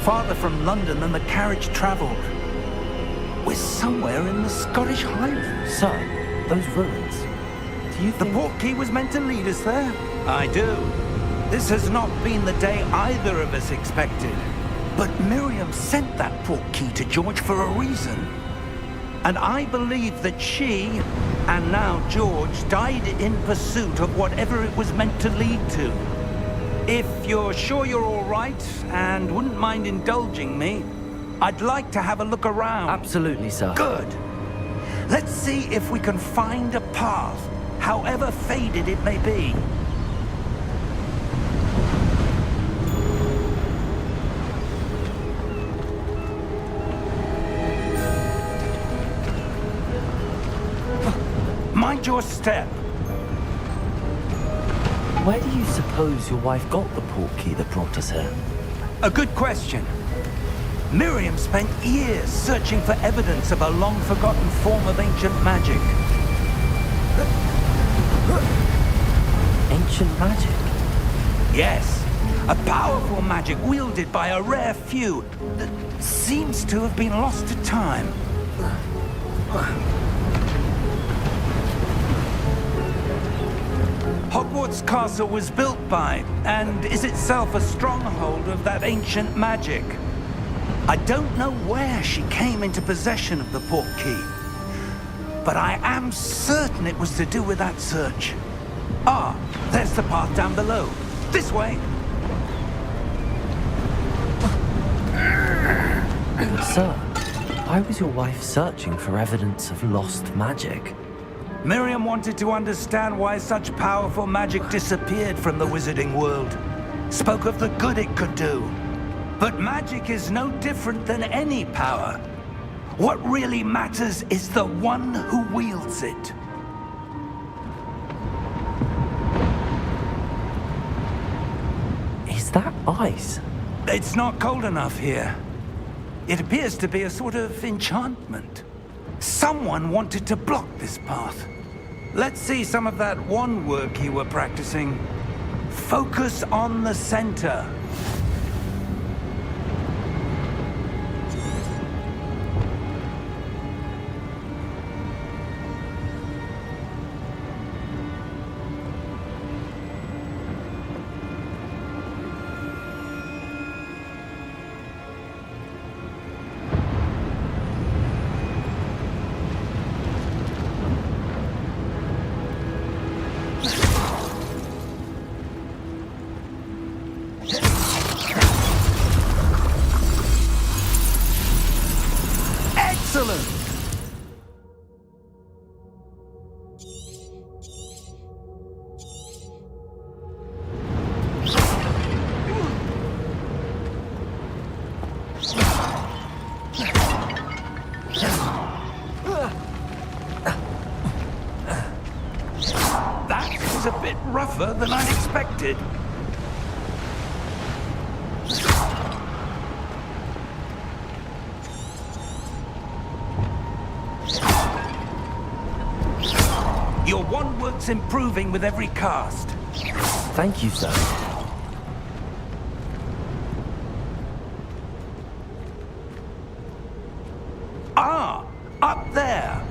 farther from London than the carriage travelled. We're somewhere in the Scottish Highlands. Sir, those ruins. Do you The think... portkey was meant to lead us there? I do. This has not been the day either of us expected. But Miriam sent that portkey to George for a reason. And I believe that she, and now George, died in pursuit of whatever it was meant to lead to. If you're sure you're all right, and wouldn't mind indulging me, I'd like to have a look around. Absolutely, sir. Good. Let's see if we can find a path, however faded it may be. Mind your step. Where do you suppose your wife got the portkey that brought us here? A good question. Miriam spent years searching for evidence of a long-forgotten form of ancient magic. Ancient magic? Yes, a powerful magic wielded by a rare few that seems to have been lost to time. Hogwarts Castle was built by, and is itself a stronghold of that ancient magic. I don't know where she came into possession of the portkey, but I am certain it was to do with that search. Ah, there's the path down below. This way. But sir, why was your wife searching for evidence of lost magic? Miriam wanted to understand why such powerful magic disappeared from the wizarding world. Spoke of the good it could do. But magic is no different than any power. What really matters is the one who wields it. Is that ice? It's not cold enough here. It appears to be a sort of enchantment. Someone wanted to block this path. Let's see some of that wand work you were practicing. Focus on the center. Excellent! That is a bit rougher than I expected. Your wand work's improving with every cast. Thank you, sir. Ah, up there.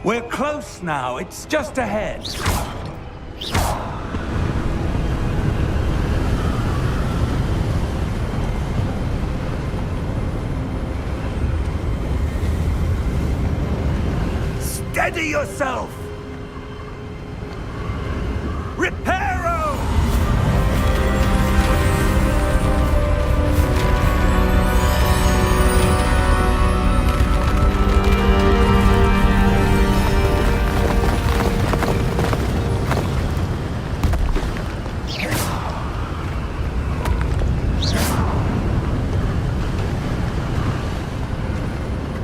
We're close now. It's just ahead. Steady yourself! Reparo!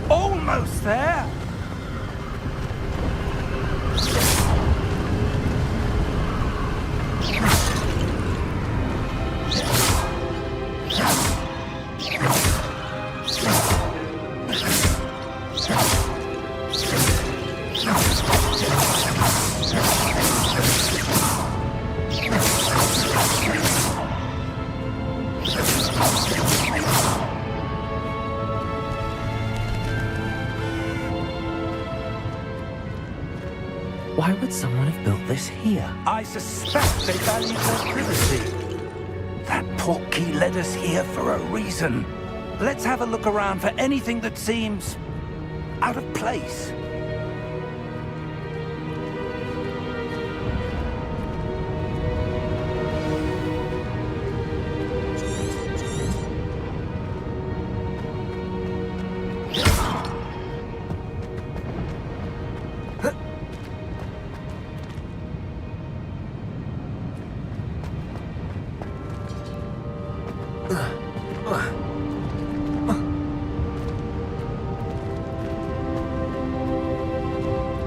Almost there! Why would someone have built this here? I suspect they value their privacy. That portkey led us here for a reason. Let's have a look around for anything that seems out of place.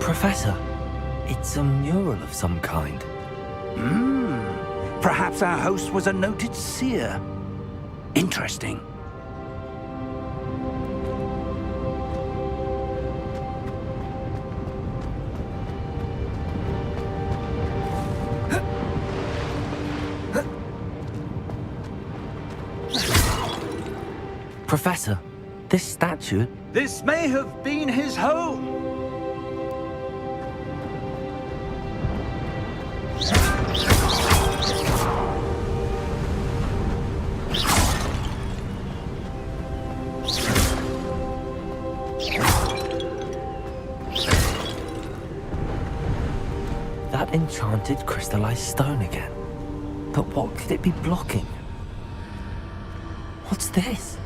Professor, it's a mural of some kind. Perhaps our host was a noted seer. Interesting. Professor, this statue... This may have been his home. That enchanted crystallized stone again. But what could it be blocking? What's this?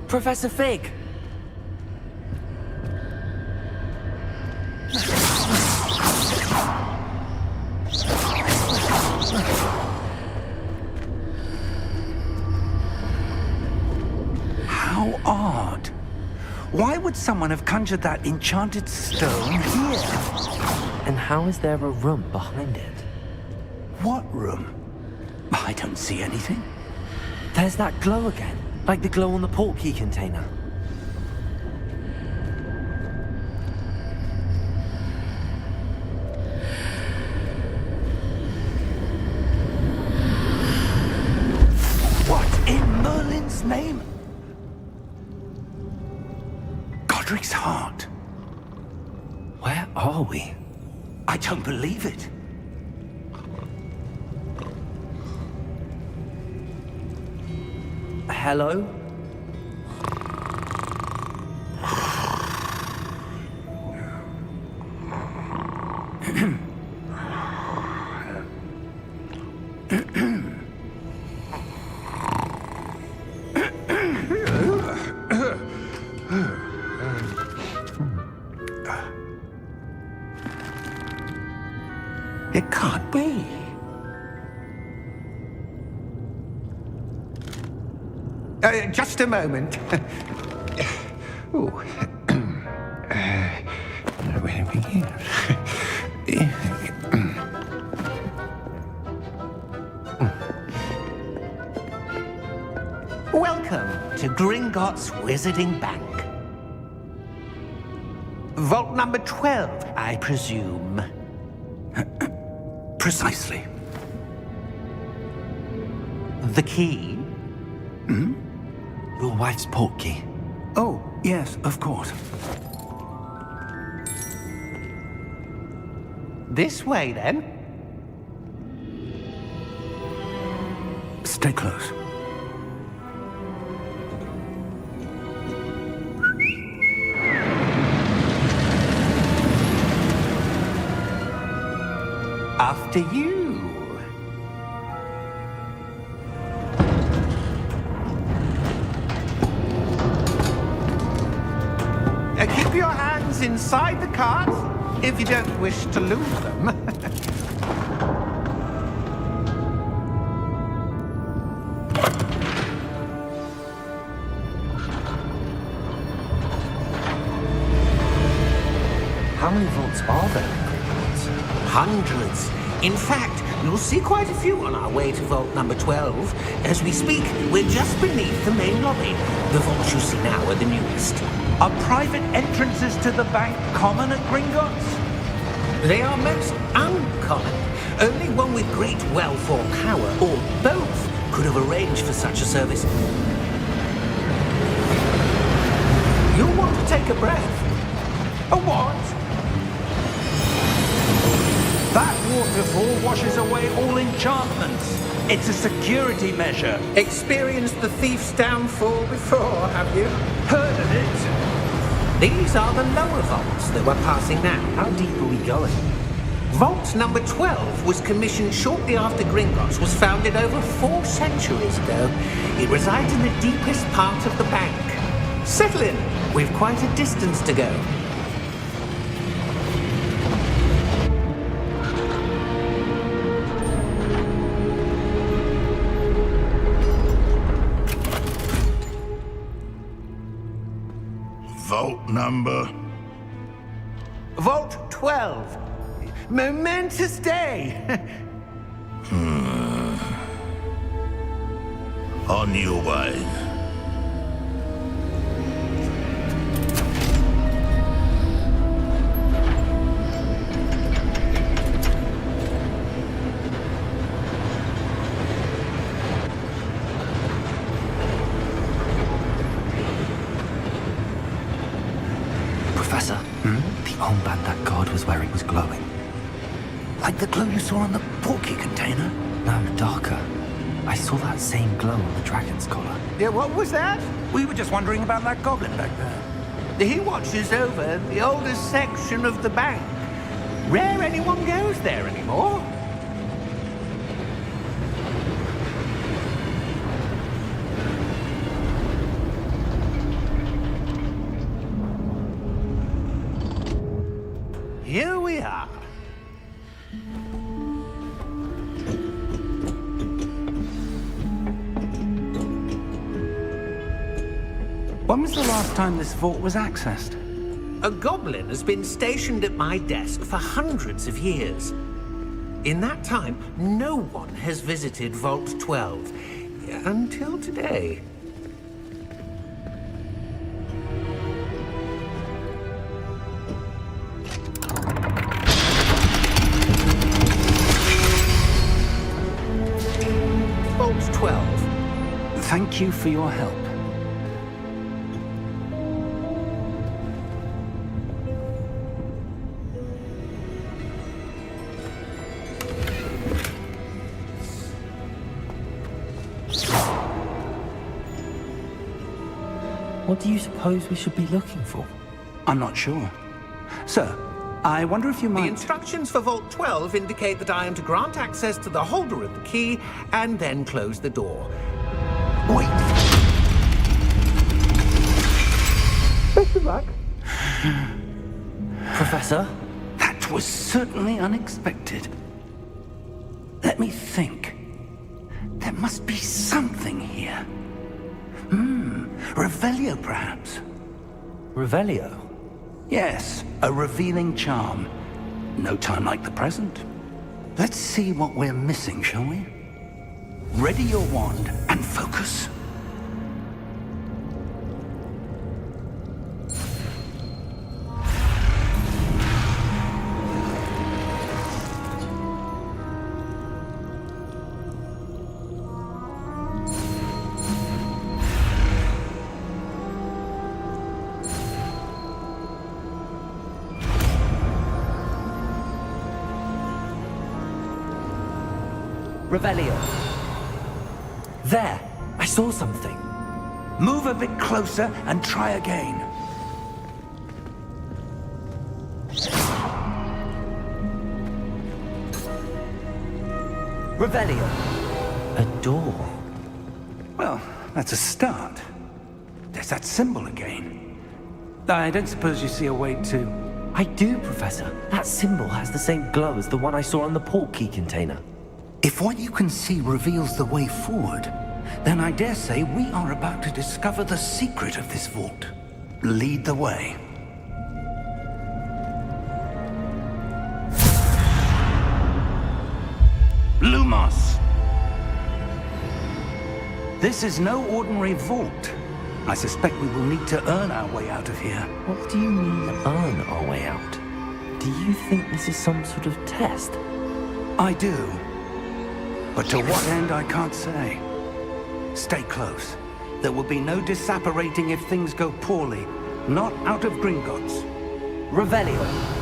Professor Fig! How odd. Why would someone have conjured that enchanted stone here? And how is there a room behind it? What room? I don't see anything. There's that glow again, like the glow on the portkey container. What in Merlin's name? Godric's heart. Where are we? I don't believe it. Hello? It can't be. Just a moment. Ooh. Where do we begin? Welcome to Gringotts Wizarding Bank. Vault number 12, I presume. Precisely. The key? Your wife's portkey. Oh, yes, of course. This way, then. Stay close. After you. Keep your hands inside the cart if you don't wish to lose them. How many vaults are there? Hundreds. In fact, you'll see quite a few on our way to vault number 12. As we speak, we're just beneath the main lobby. The vaults you see now are the newest. Are private entrances to the bank common at Gringotts? They are most uncommon. Only one with great wealth or power, or both, could have arranged for such a service. You'll want to take a breath. A what? That waterfall washes away all enchantments. It's a security measure. Experienced the thief's downfall before, have you? Heard of it? These are the lower vaults that we're passing now. How deep are we going? Vault number 12 was commissioned shortly after Gringotts was founded over 4 centuries ago. It resides in the deepest part of the bank. Settle in. We've quite a distance to go. Vault number? Vault 12. Momentous day. On your way. Professor, the armband that guard was wearing was glowing. Like the glow you saw on the portkey container? No, darker. I saw that same glow on the dragon's collar. Yeah, what was that? We were just wondering about that goblin back there. He watches over the oldest section of the bank. Rare anyone goes there anymore. Here we are. When was the last time this vault was accessed? A goblin has been stationed at my desk for hundreds of years. In that time, no one has visited Vault 12. Until today. Vault 12. Thank you for your help. What do you suppose we should be looking for? I'm not sure. Sir, I wonder if you The might... instructions for Vault 12 indicate that I am to grant access to the holder of the key and then close the door. Wait! Best of luck. Professor? That was certainly unexpected. Let me think. There must be something here. Revelio, perhaps? Revelio? Yes, a revealing charm. No time like the present. Let's see what we're missing, shall we? Ready your wand and focus. Revelio. There! I saw something. Move a bit closer and try again. Revelio. A door. Well, that's a start. There's that symbol again. I don't suppose you see a way to... I do, Professor. That symbol has the same glow as the one I saw on the portkey container. If what you can see reveals the way forward, then I dare say we are about to discover the secret of this vault. Lead the way. Lumos. This is no ordinary vault. I suspect we will need to earn our way out of here. What do you mean, earn our way out? Do you think this is some sort of test? I do. But to what end, I can't say. Stay close. There will be no disapparating if things go poorly. Not out of Gringotts. Revelio.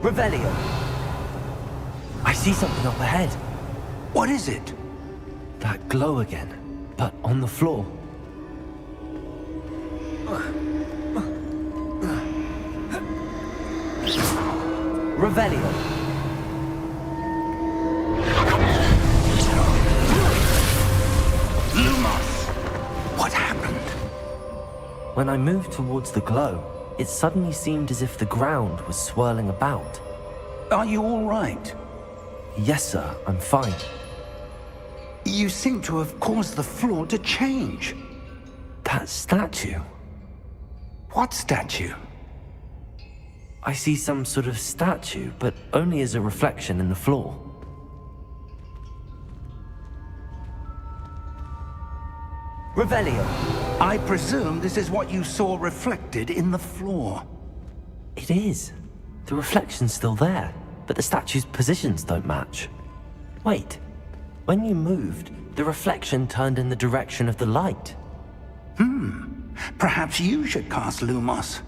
Revelio. I see something up ahead. What is it? That glow again, but on the floor. Revelio. Lumos! What happened? When I moved towards the glow, it suddenly seemed as if the ground was swirling about. Are you all right? Yes, sir, I'm fine. You seem to have caused the floor to change. That statue. What statue? I see some sort of statue, but only as a reflection in the floor. Revelio. I presume this is what you saw reflected in the floor. It is. The reflection's still there, but the statue's positions don't match. Wait. When you moved, the reflection turned in the direction of the light. Perhaps you should cast Lumos.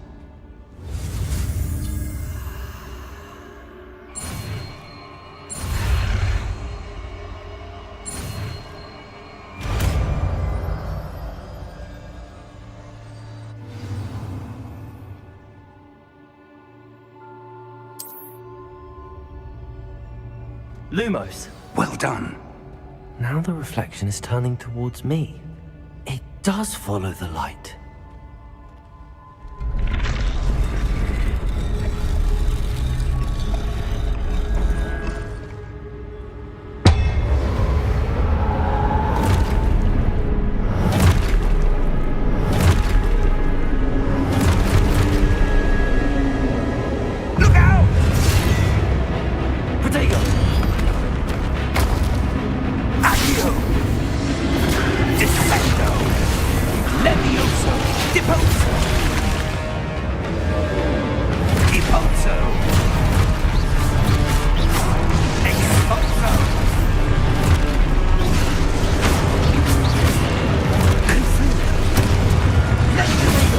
Lumos. Well done. Now the reflection is turning towards me. It does follow the light. Look out! Protego! Accio! Defendo! Levioso! Deposo! Deposo! Exposo! Confundo! Levioso!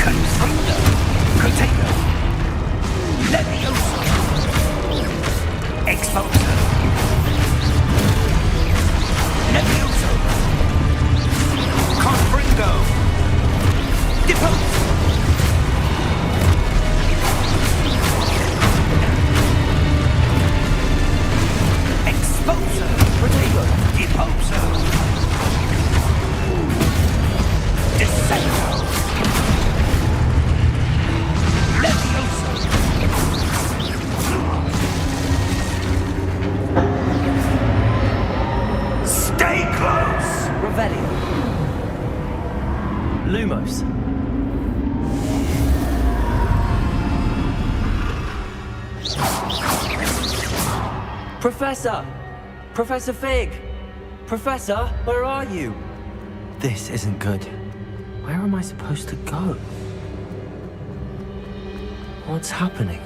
Confundo! Protego! Levioso! Exposo! Levioso! Confringo! Depose! Exposo! Protego! Deposo! Descendo! Levioso! Stay close! Revelio. Lumos. Professor! Professor Fig! Professor, where are you? This isn't good. Where am I supposed to go? What's happening?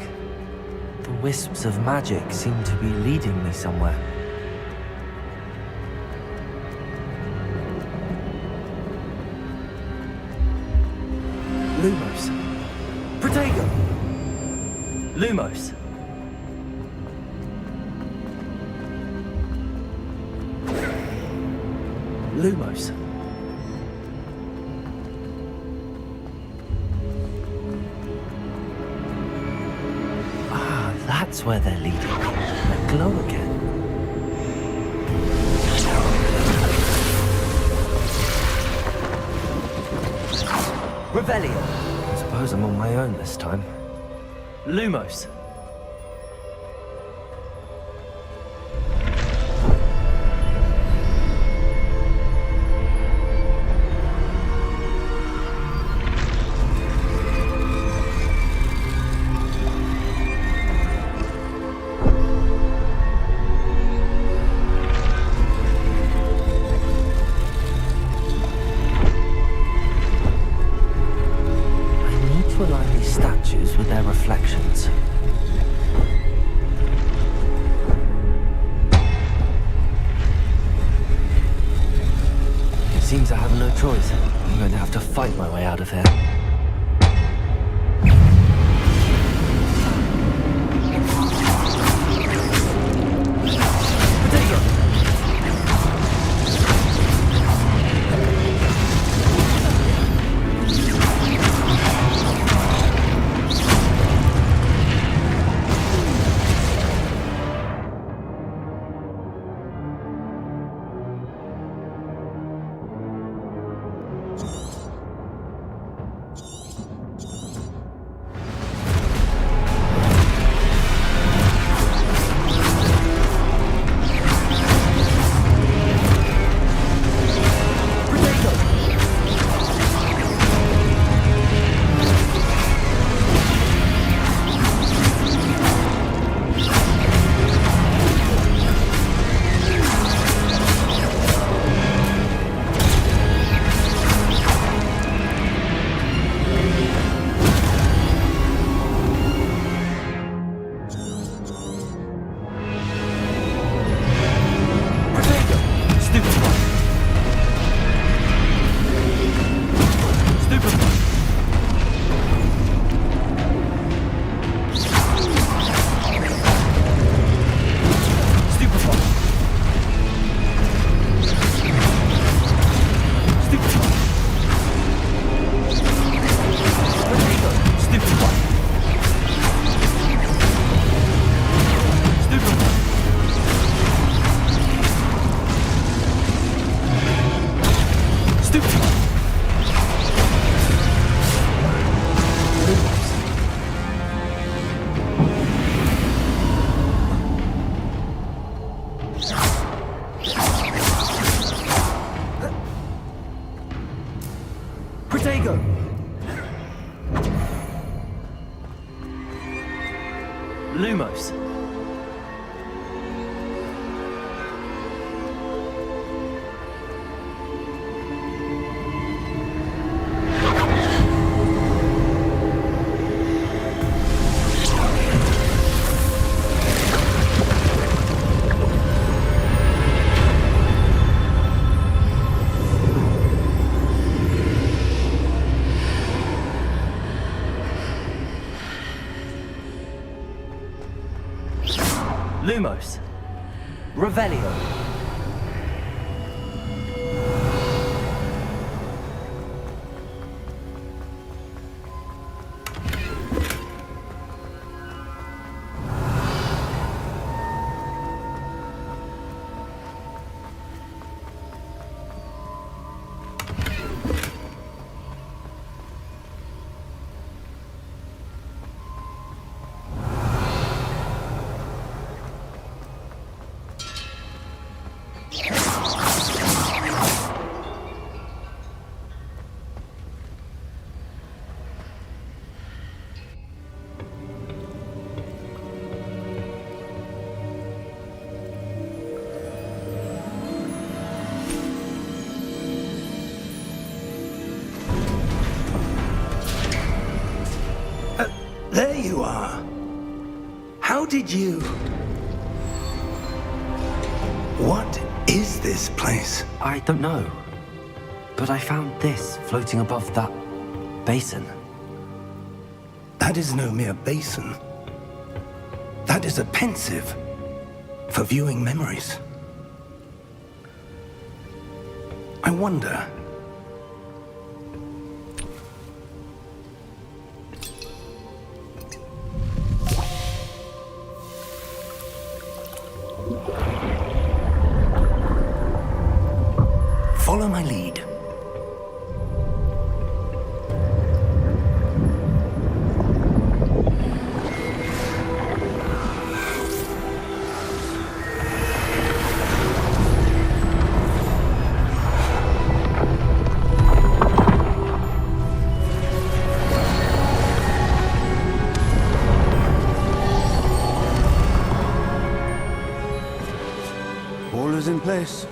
The wisps of magic seem to be leading me somewhere. Lumos. Protego! Lumos. Lumos. Ah, that's where they're leading. That glow again. Revelio. I suppose I'm on my own this time. Lumos. To align these statues with their reflections. It seems I have no choice. I'm going to have to fight my way out of here. Protego! Lumos. Lumos. Revelio. There you are. How did you... What is this place? I don't know. But I found this floating above that basin. That is no mere basin. That is a pensive for viewing memories. I wonder... Follow my lead. is in place.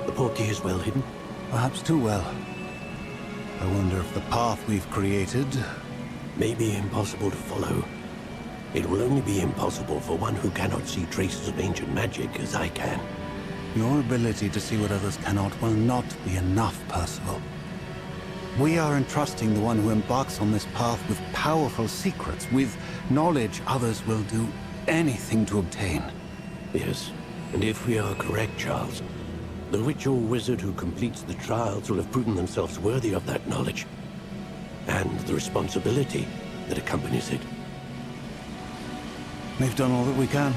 The portkey is well hidden. Perhaps too well. I wonder if the path we've created... May be impossible to follow. It will only be impossible for one who cannot see traces of ancient magic as I can. Your ability to see what others cannot will not be enough, Percival. We are entrusting the one who embarks on this path with powerful secrets, with knowledge others will do anything to obtain. Yes, and if we are correct, Charles, the witch or wizard who completes the trials will have proven themselves worthy of that knowledge, and the responsibility that accompanies it. We've done all that we can.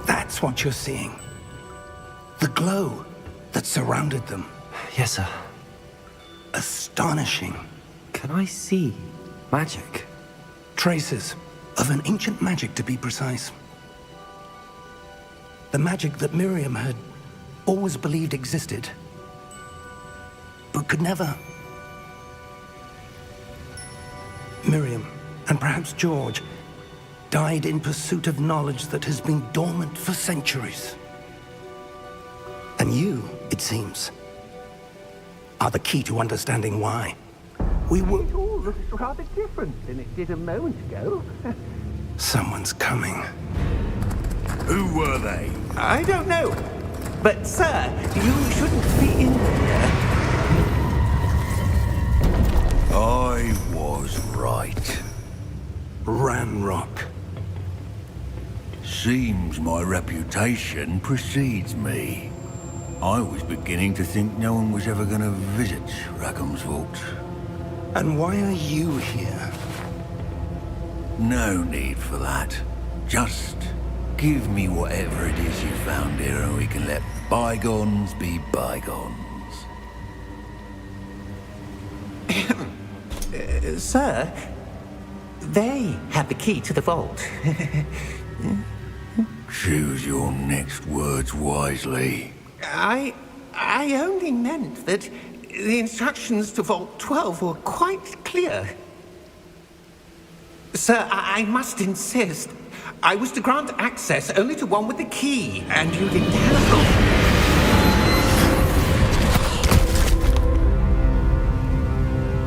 That's what you're seeing. The glow that surrounded them. Yes, sir. Astonishing. Can I see magic? Traces of an ancient magic, to be precise. The magic that Miriam had always believed existed, but could never. Miriam, and perhaps George, died in pursuit of knowledge that has been dormant for centuries. And you, it seems, are the key to understanding why. We were... It all looks rather different than it did a moment ago. Someone's coming. Who were they? I don't know. But, sir, you shouldn't be in here. I was right. Ranrock. Seems my reputation precedes me. I was beginning to think no one was ever going to visit Rackham's Vault. And why are you here? No need for that. Just give me whatever it is you found here and we can let bygones be bygones. Sir, they have the key to the vault. Choose your next words wisely. I only meant that the instructions to Vault 12 were quite clear. Sir, I must insist. I was to grant access only to one with the key, and you didn't have...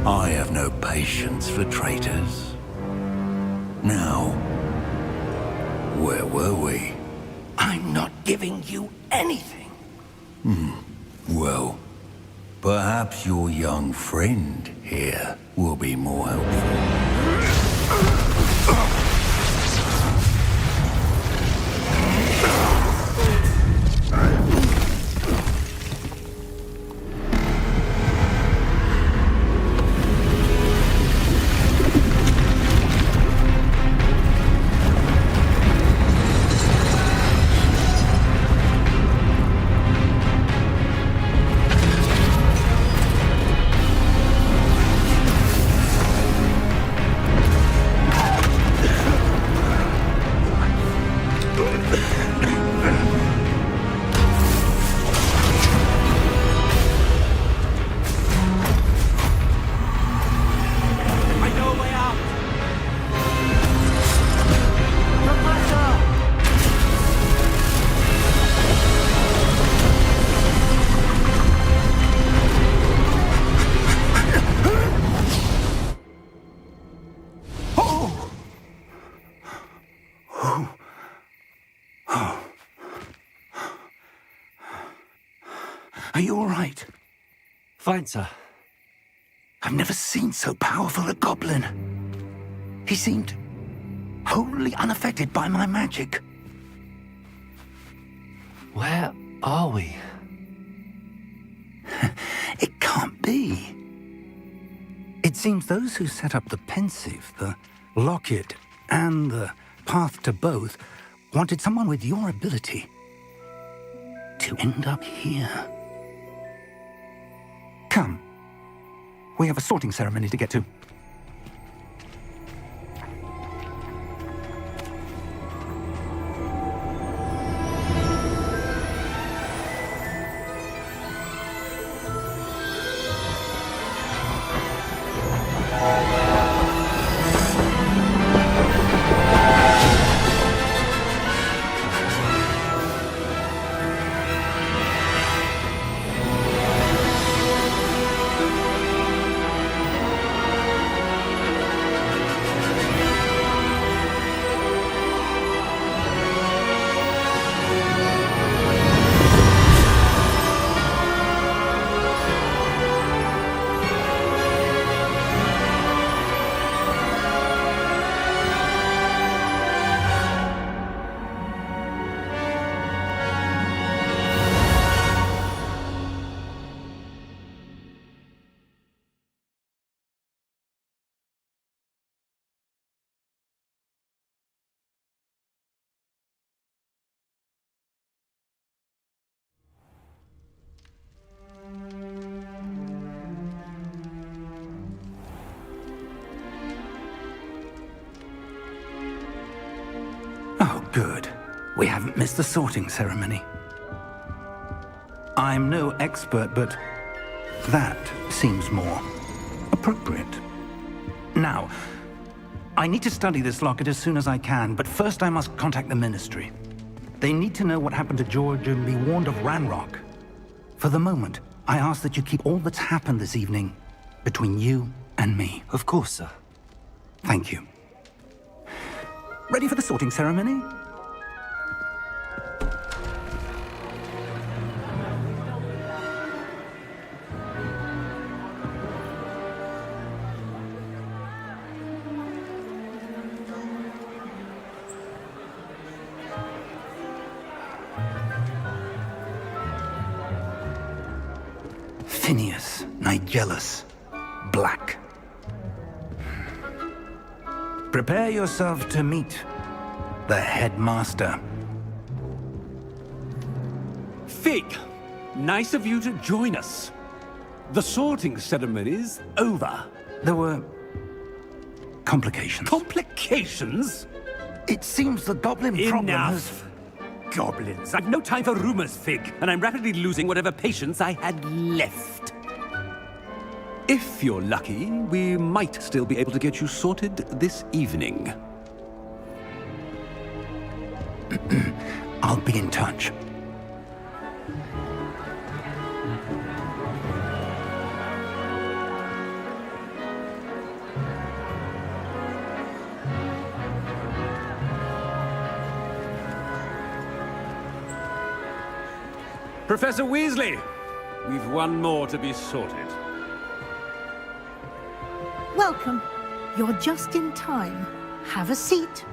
I have no patience for traitors. Now, where were we? I'm not giving you anything. Well, perhaps your young friend here will be more helpful. Are you all right? Fine, sir. I've never seen so powerful a goblin. He seemed wholly unaffected by my magic. Where are we? It can't be. It seems those who set up the Pensieve, the Locket, and the Path to Both wanted someone with your ability to end up here. Come. We have a sorting ceremony to get to. Good. We haven't missed the sorting ceremony. I'm no expert, but that seems more appropriate. Now, I need to study this locket as soon as I can, but first I must contact the Ministry. They need to know what happened to George and be warned of Ranrock. For the moment, I ask that you keep all that's happened this evening between you and me. Of course, sir. Thank you. Ready for the sorting ceremony? Phineas Nigellus Black. Prepare yourself to meet the headmaster. Fig, nice of you to join us. The sorting ceremony's over. There were complications. Complications? It seems the goblin problem has... Enough. Goblins. I've no time for rumors, Fig, and I'm rapidly losing whatever patience I had left. If you're lucky, we might still be able to get you sorted this evening. I'll be in touch. Professor Weasley, we've one more to be sorted. Welcome. You're just in time. Have a seat.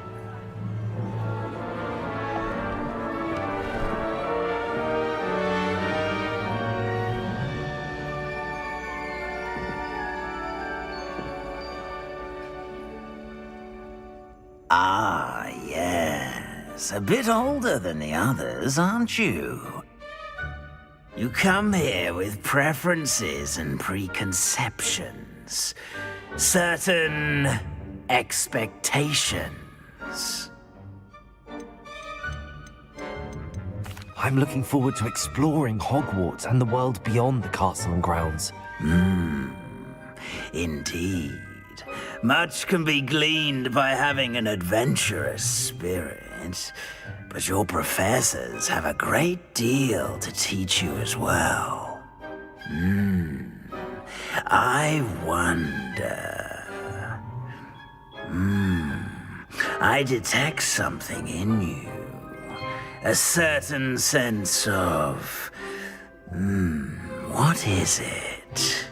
Ah, yes. A bit older than the others, aren't you? You come here with preferences and preconceptions. Certain expectations. I'm looking forward to exploring Hogwarts and the world beyond the castle and grounds. Indeed. Much can be gleaned by having an adventurous spirit, but your professors have a great deal to teach you as well. I wonder... I detect something in you. A certain sense of... what is it?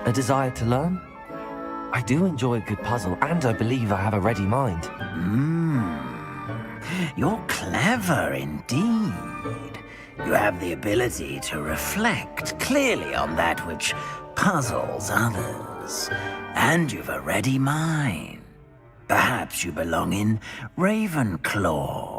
A desire to learn? I do enjoy a good puzzle, and I believe I have a ready mind. You're clever indeed. You have the ability to reflect clearly on that which puzzles others. And you've a ready mind. Perhaps you belong in Ravenclaw.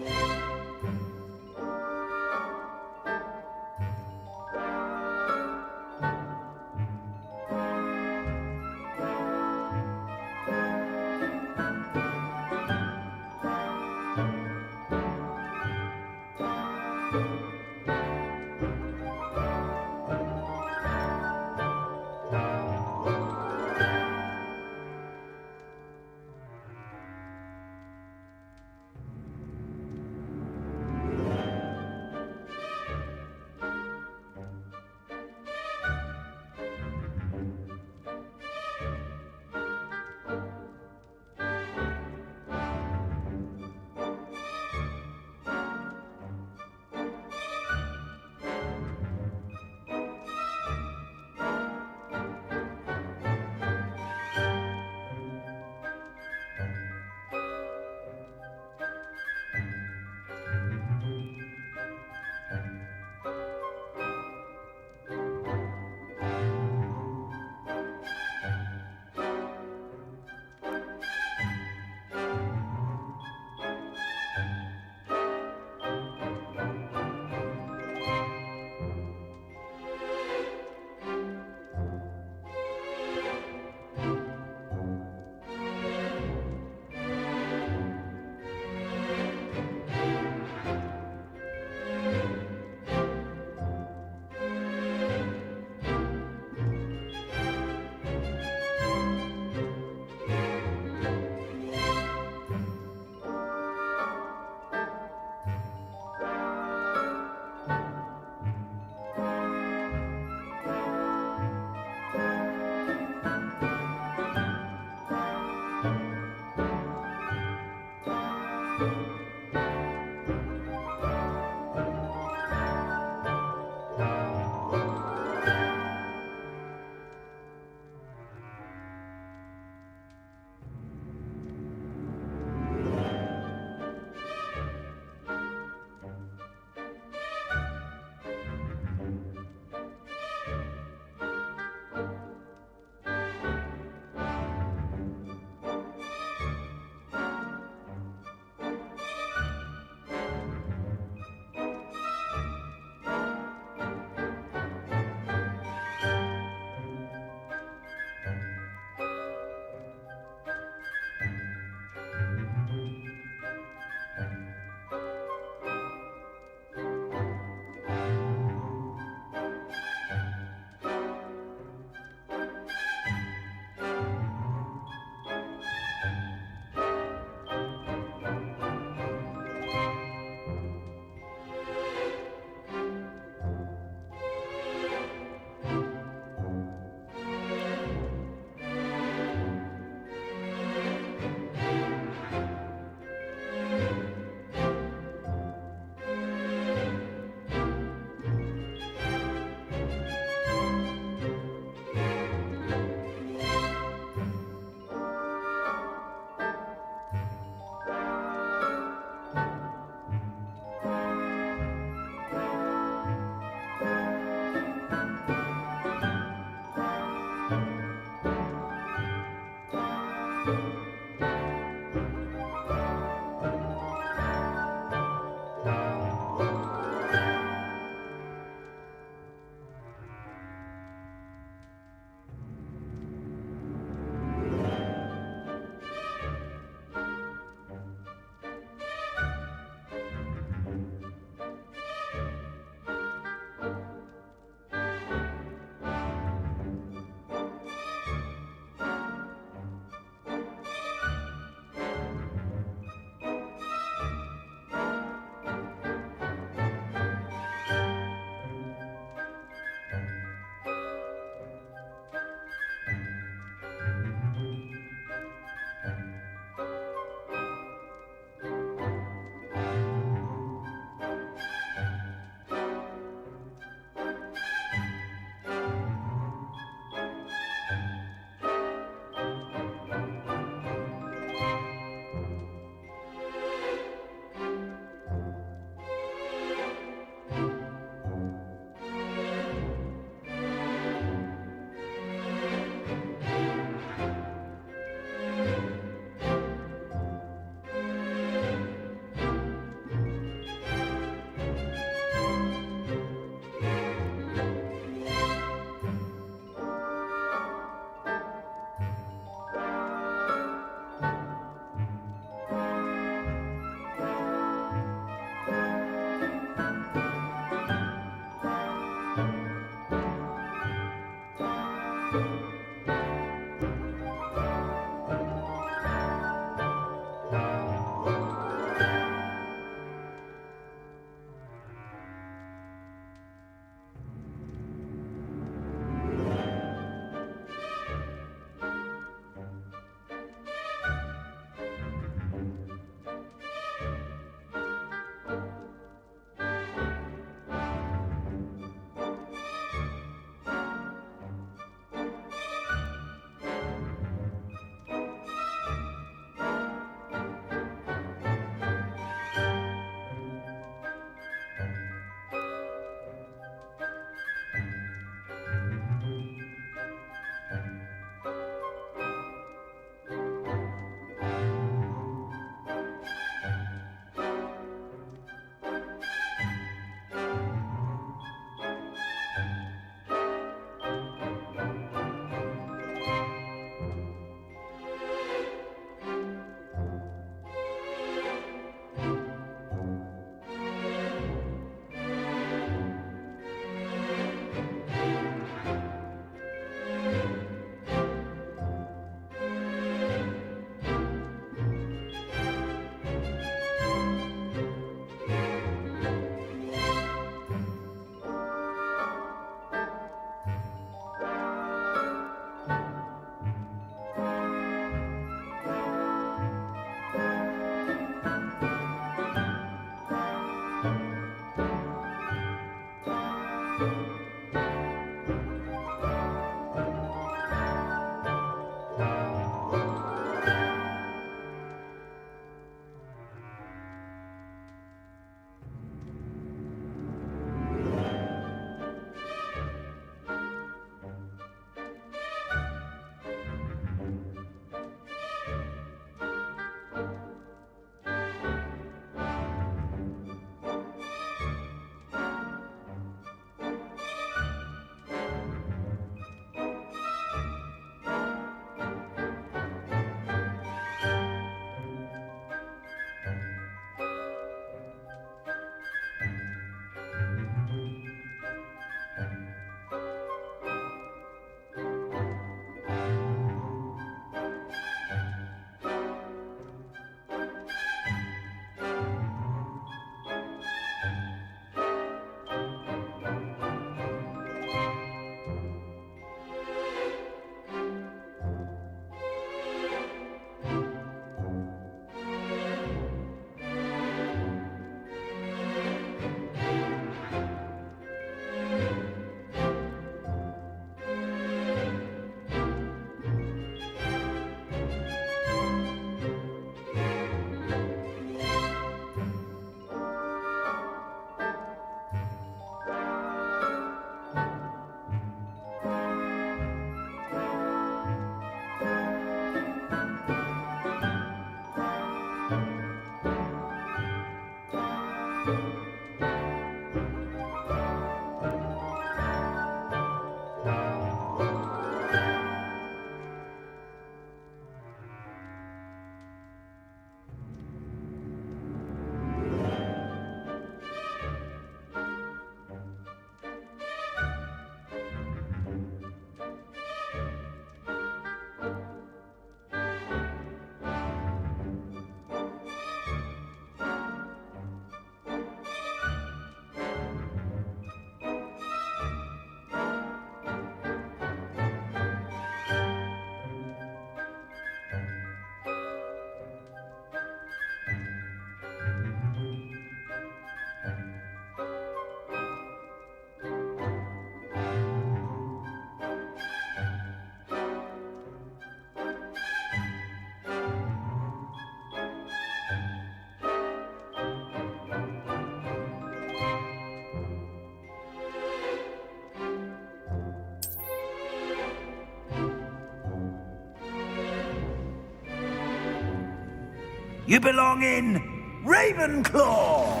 You belong in Ravenclaw!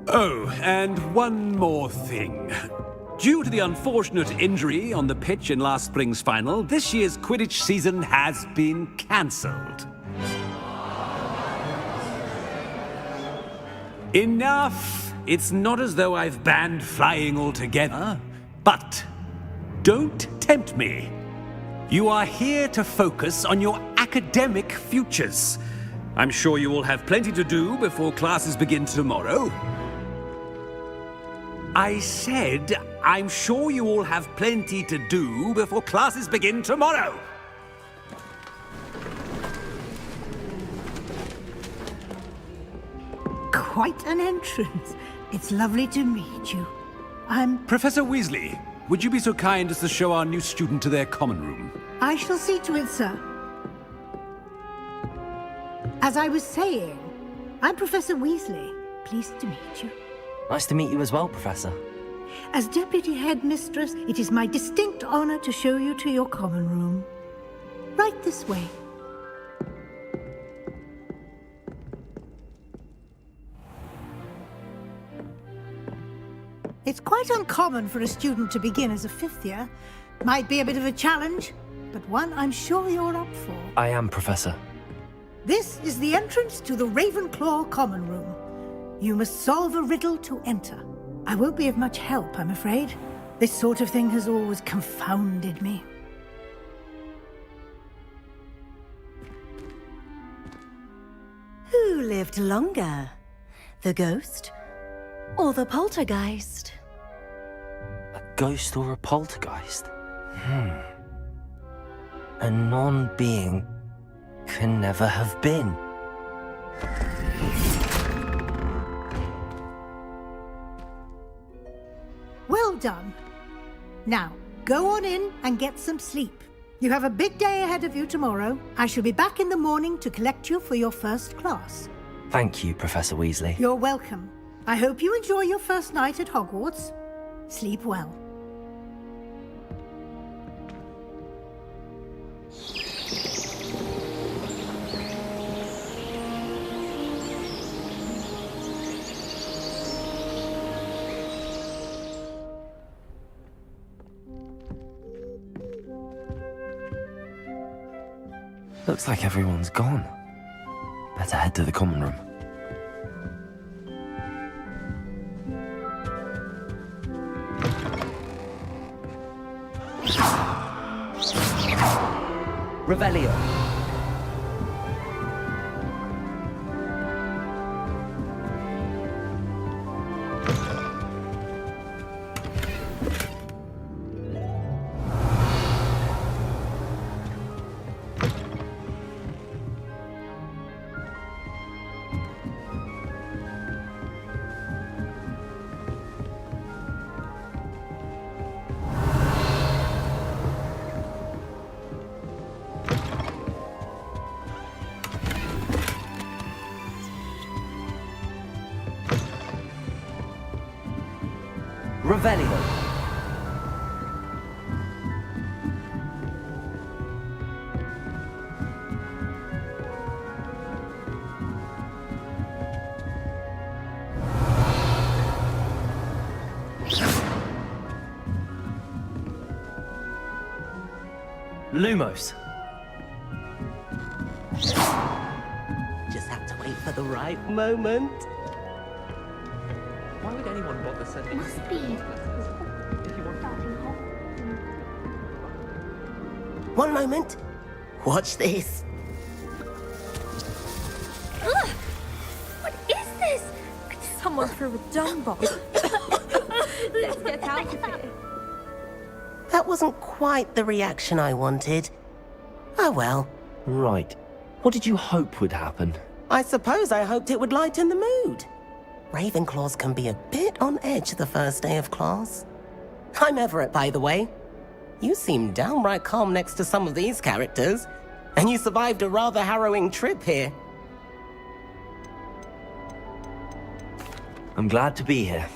Oh, and one more thing. Due to the unfortunate injury on the pitch in last spring's final, this year's Quidditch season has been cancelled. Enough! It's not as though I've banned flying altogether, but don't tempt me. You are here to focus on your academic futures. I'm sure you will have plenty to do before classes begin tomorrow. I said, I'm sure you all have plenty to do before classes begin tomorrow. Quite an entrance. It's lovely to meet you. Professor Weasley, would you be so kind as to show our new student to their common room? I shall see to it, sir. As I was saying, I'm Professor Weasley. Pleased to meet you. Nice to meet you as well, Professor. As Deputy Headmistress, it is my distinct honor to show you to your common room. Right this way. It's quite uncommon for a student to begin as a fifth year. Might be a bit of a challenge, but one I'm sure you're up for. I am, Professor. This is the entrance to the Ravenclaw common room. You must solve a riddle to enter. I won't be of much help, I'm afraid. This sort of thing has always confounded me. Who lived longer? The ghost or the poltergeist? A ghost or a poltergeist? A non-being can never have been. Well done. Now, go on in and get some sleep. You have a big day ahead of you tomorrow. I shall be back in the morning to collect you for your first class. Thank you, Professor Weasley. You're welcome. I hope you enjoy your first night at Hogwarts. Sleep well. Looks like everyone's gone. Better head to the common room. Revelio. Revelio. Lumos. Just have to wait for the right moment. Why would anyone bother sending? Must be. One moment. Watch this. Ugh! What is this? Someone threw a dung bomb. Let's get out of here. That wasn't quite the reaction I wanted. Oh well. Right. What did you hope would happen? I suppose I hoped it would lighten the mood. Ravenclaws can be a bit on edge the first day of class. I'm Everett, by the way. You seem downright calm next to some of these characters, and you survived a rather harrowing trip here. I'm glad to be here.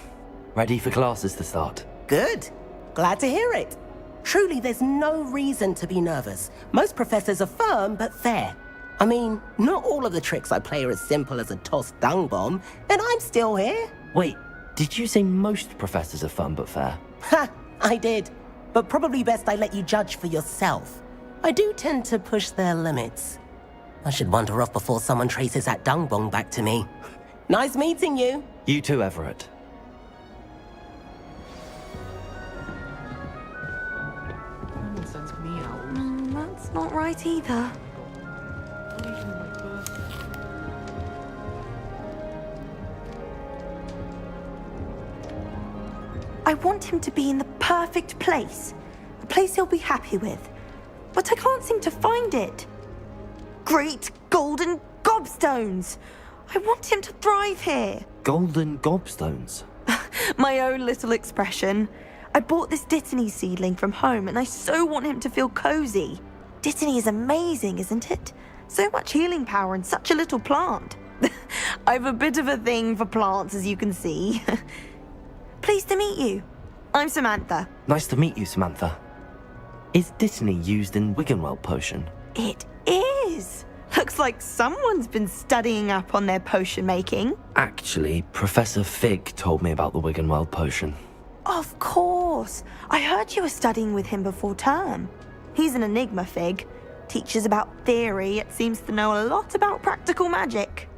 Ready for classes to start. Good. Glad to hear it. Truly, there's no reason to be nervous. Most professors are firm but fair. I mean, not all of the tricks I play are as simple as a tossed dung bomb, and I'm still here. Wait, did you say most professors are fun but fair? Ha! I did. But probably best I let you judge for yourself. I do tend to push their limits. I should wander off before someone traces that dung bomb back to me. Nice meeting you. You too, Everett. No one sends me out. That's not right either. I want him to be in the perfect place. A place he'll be happy with. But I can't seem to find it. Great golden gobstones! I want him to thrive here. Golden gobstones? My own little expression. I bought this Dittany seedling from home and I so want him to feel cozy. Dittany is amazing, isn't it? So much healing power in such a little plant. I've a bit of a thing for plants, as you can see. Pleased to meet you. I'm Samantha. Nice to meet you, Samantha. Is Dittany used in Wiggenweld potion? It is. Looks like someone's been studying up on their potion making. Actually, Professor Fig told me about the Wiggenweld potion. Of course. I heard you were studying with him before term. He's an enigma, Fig. Teaches about theory, yet seems to know a lot about practical magic.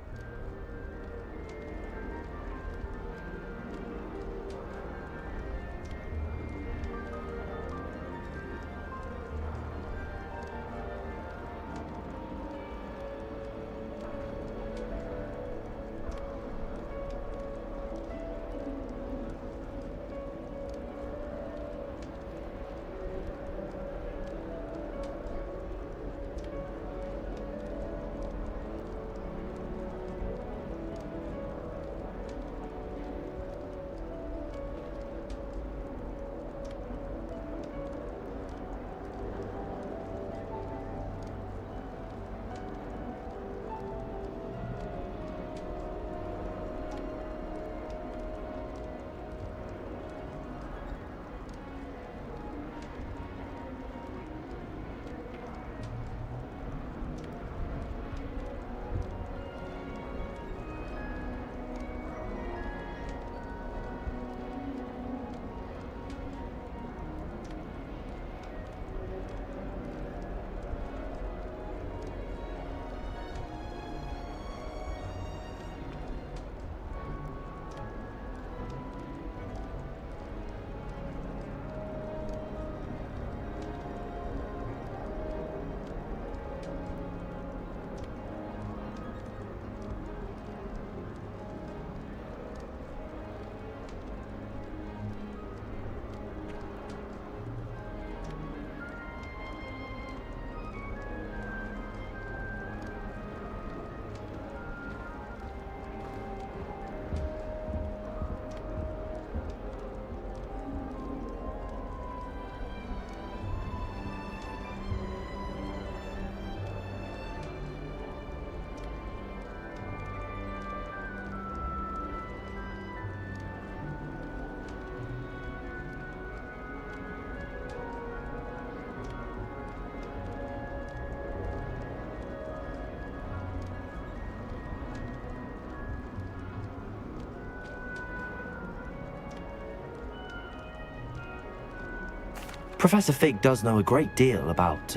Professor Fig does know a great deal about,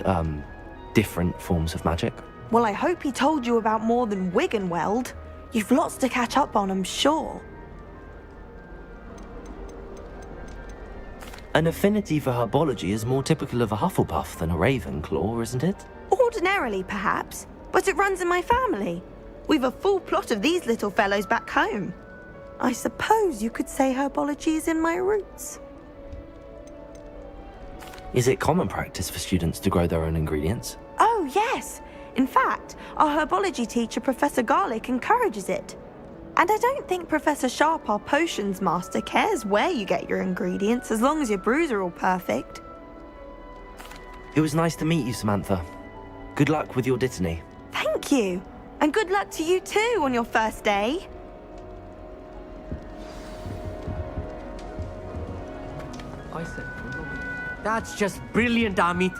different forms of magic. Well, I hope he told you about more than Wiggenweld. You've lots to catch up on, I'm sure. An affinity for herbology is more typical of a Hufflepuff than a Ravenclaw, isn't it? Ordinarily, perhaps, but it runs in my family. We've a full plot of these little fellows back home. I suppose you could say herbology is in my roots. Is it common practice for students to grow their own ingredients? Oh, yes. In fact, our herbology teacher, Professor Garlick, encourages it. And I don't think Professor Sharp, our potions master, cares where you get your ingredients as long as your brews are all perfect. It was nice to meet you, Samantha. Good luck with your Dittany. Thank you. And good luck to you too on your first day. I said no. That's just brilliant, Amit.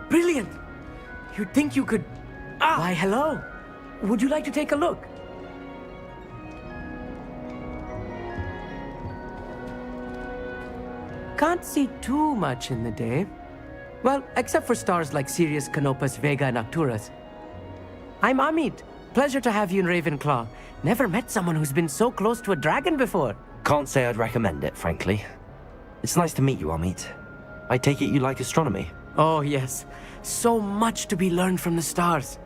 Brilliant! You'd think you could... Why, hello. Would you like to take a look? Can't see too much in the day. Well, except for stars like Sirius, Canopus, Vega, and Arcturus. I'm Amit. Pleasure to have you in Ravenclaw. Never met someone who's been so close to a dragon before. Can't say I'd recommend it, frankly. It's nice to meet you, Amit. I take it you like astronomy? Oh, yes. So much to be learned from the stars.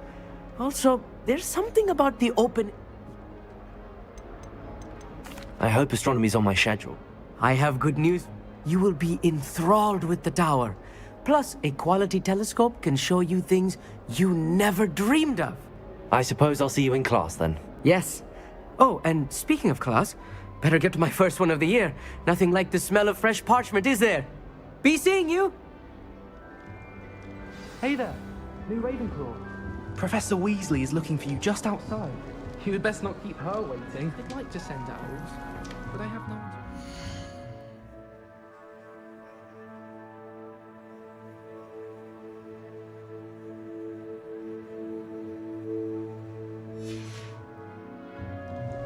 Also, there's something about the open... I hope astronomy's on my schedule. I have good news. You will be enthralled with the tower. Plus, a quality telescope can show you things you never dreamed of. I suppose I'll see you in class then. Yes. Oh, and speaking of class, better get to my first one of the year. Nothing like the smell of fresh parchment, is there? Be seeing you! Hey there, new Ravenclaw. Professor Weasley is looking for you just outside. You had best not keep her waiting. I'd like to send owls, but I have no one to...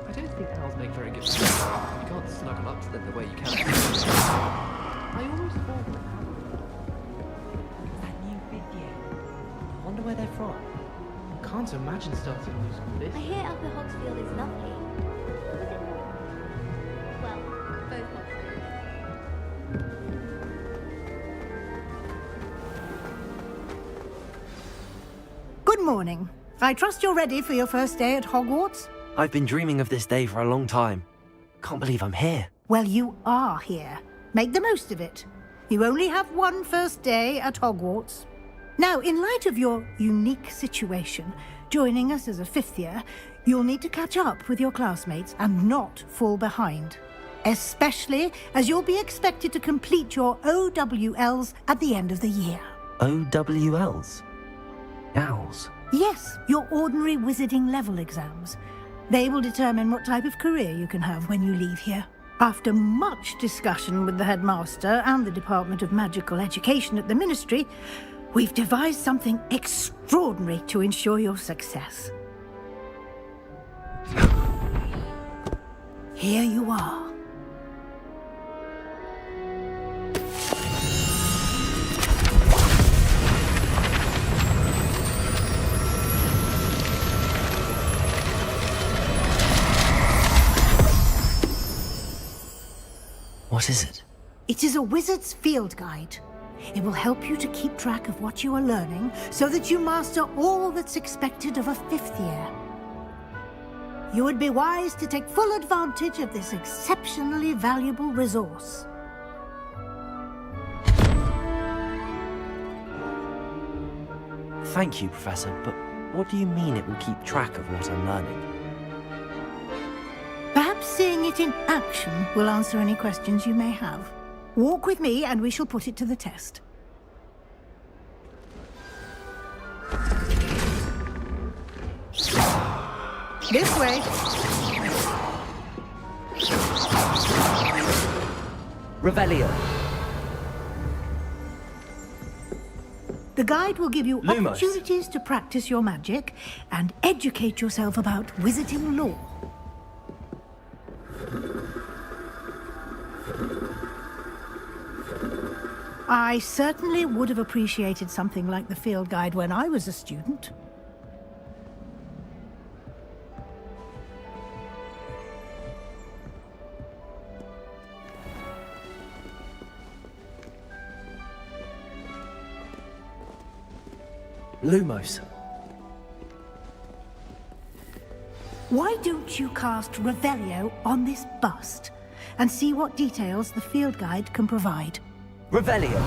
I don't think owls make very good friends. You can't snuggle up to them the way you can. I always thought that That new video. Wonder where they're from. I can't imagine starting a new school this. I hear Upper Hogsfield is lovely. Well, both Hogsfields. Good morning. I trust you're ready for your first day at Hogwarts? I've been dreaming of this day for a long time. Can't believe I'm here. Well, you are here. Make the most of it. You only have one first day at Hogwarts. Now, in light of your unique situation, joining us as a fifth year, you'll need to catch up with your classmates and not fall behind. Especially as you'll be expected to complete your OWLs at the end of the year. OWLs? Owls? Yes, your ordinary wizarding level exams. They will determine what type of career you can have when you leave here. After much discussion with the headmaster and the Department of Magical Education at the Ministry, we've devised something extraordinary to ensure your success. Here you are. What is it? It is a wizard's field guide. It will help you to keep track of what you are learning so that you master all that's expected of a fifth year. You would be wise to take full advantage of this exceptionally valuable resource. Thank you, Professor, but what do you mean it will keep track of what I'm learning? Perhaps seeing it in action will answer any questions you may have. Walk with me and we shall put it to the test. This way. Revelio. The guide will give you Lumos. opportunities to practice your magic and educate yourself about wizarding lore. I certainly would have appreciated something like the field guide when I was a student. Lumos. Why don't you cast Revelio on this bust and see what details the field guide can provide? Revelio.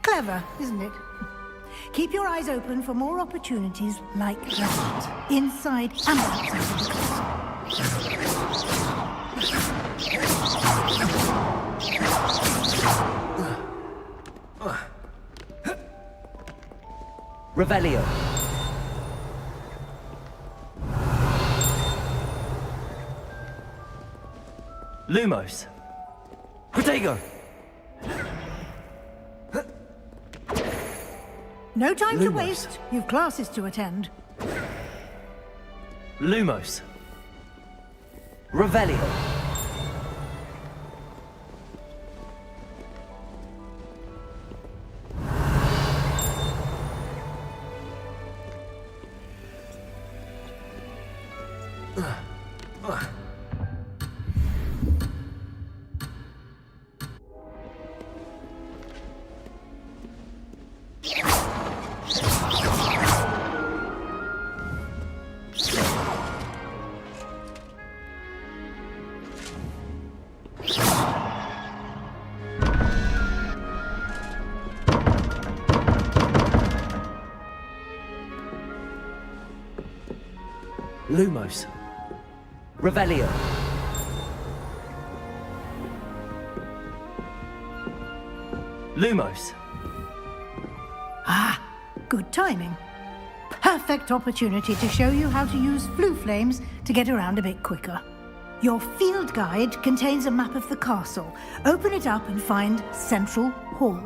Clever, isn't it? Keep your eyes open for more opportunities like that, inside and outside of the castle. Revelio. Lumos. Protego. No time to Lumos. waste. You've classes to attend. Lumos. Revelio. Lumos. Revelio. Lumos. Ah, good timing. Perfect opportunity to show you how to use flue flames to get around a bit quicker. Your field guide contains a map of the castle. Open it up and find Central Hall.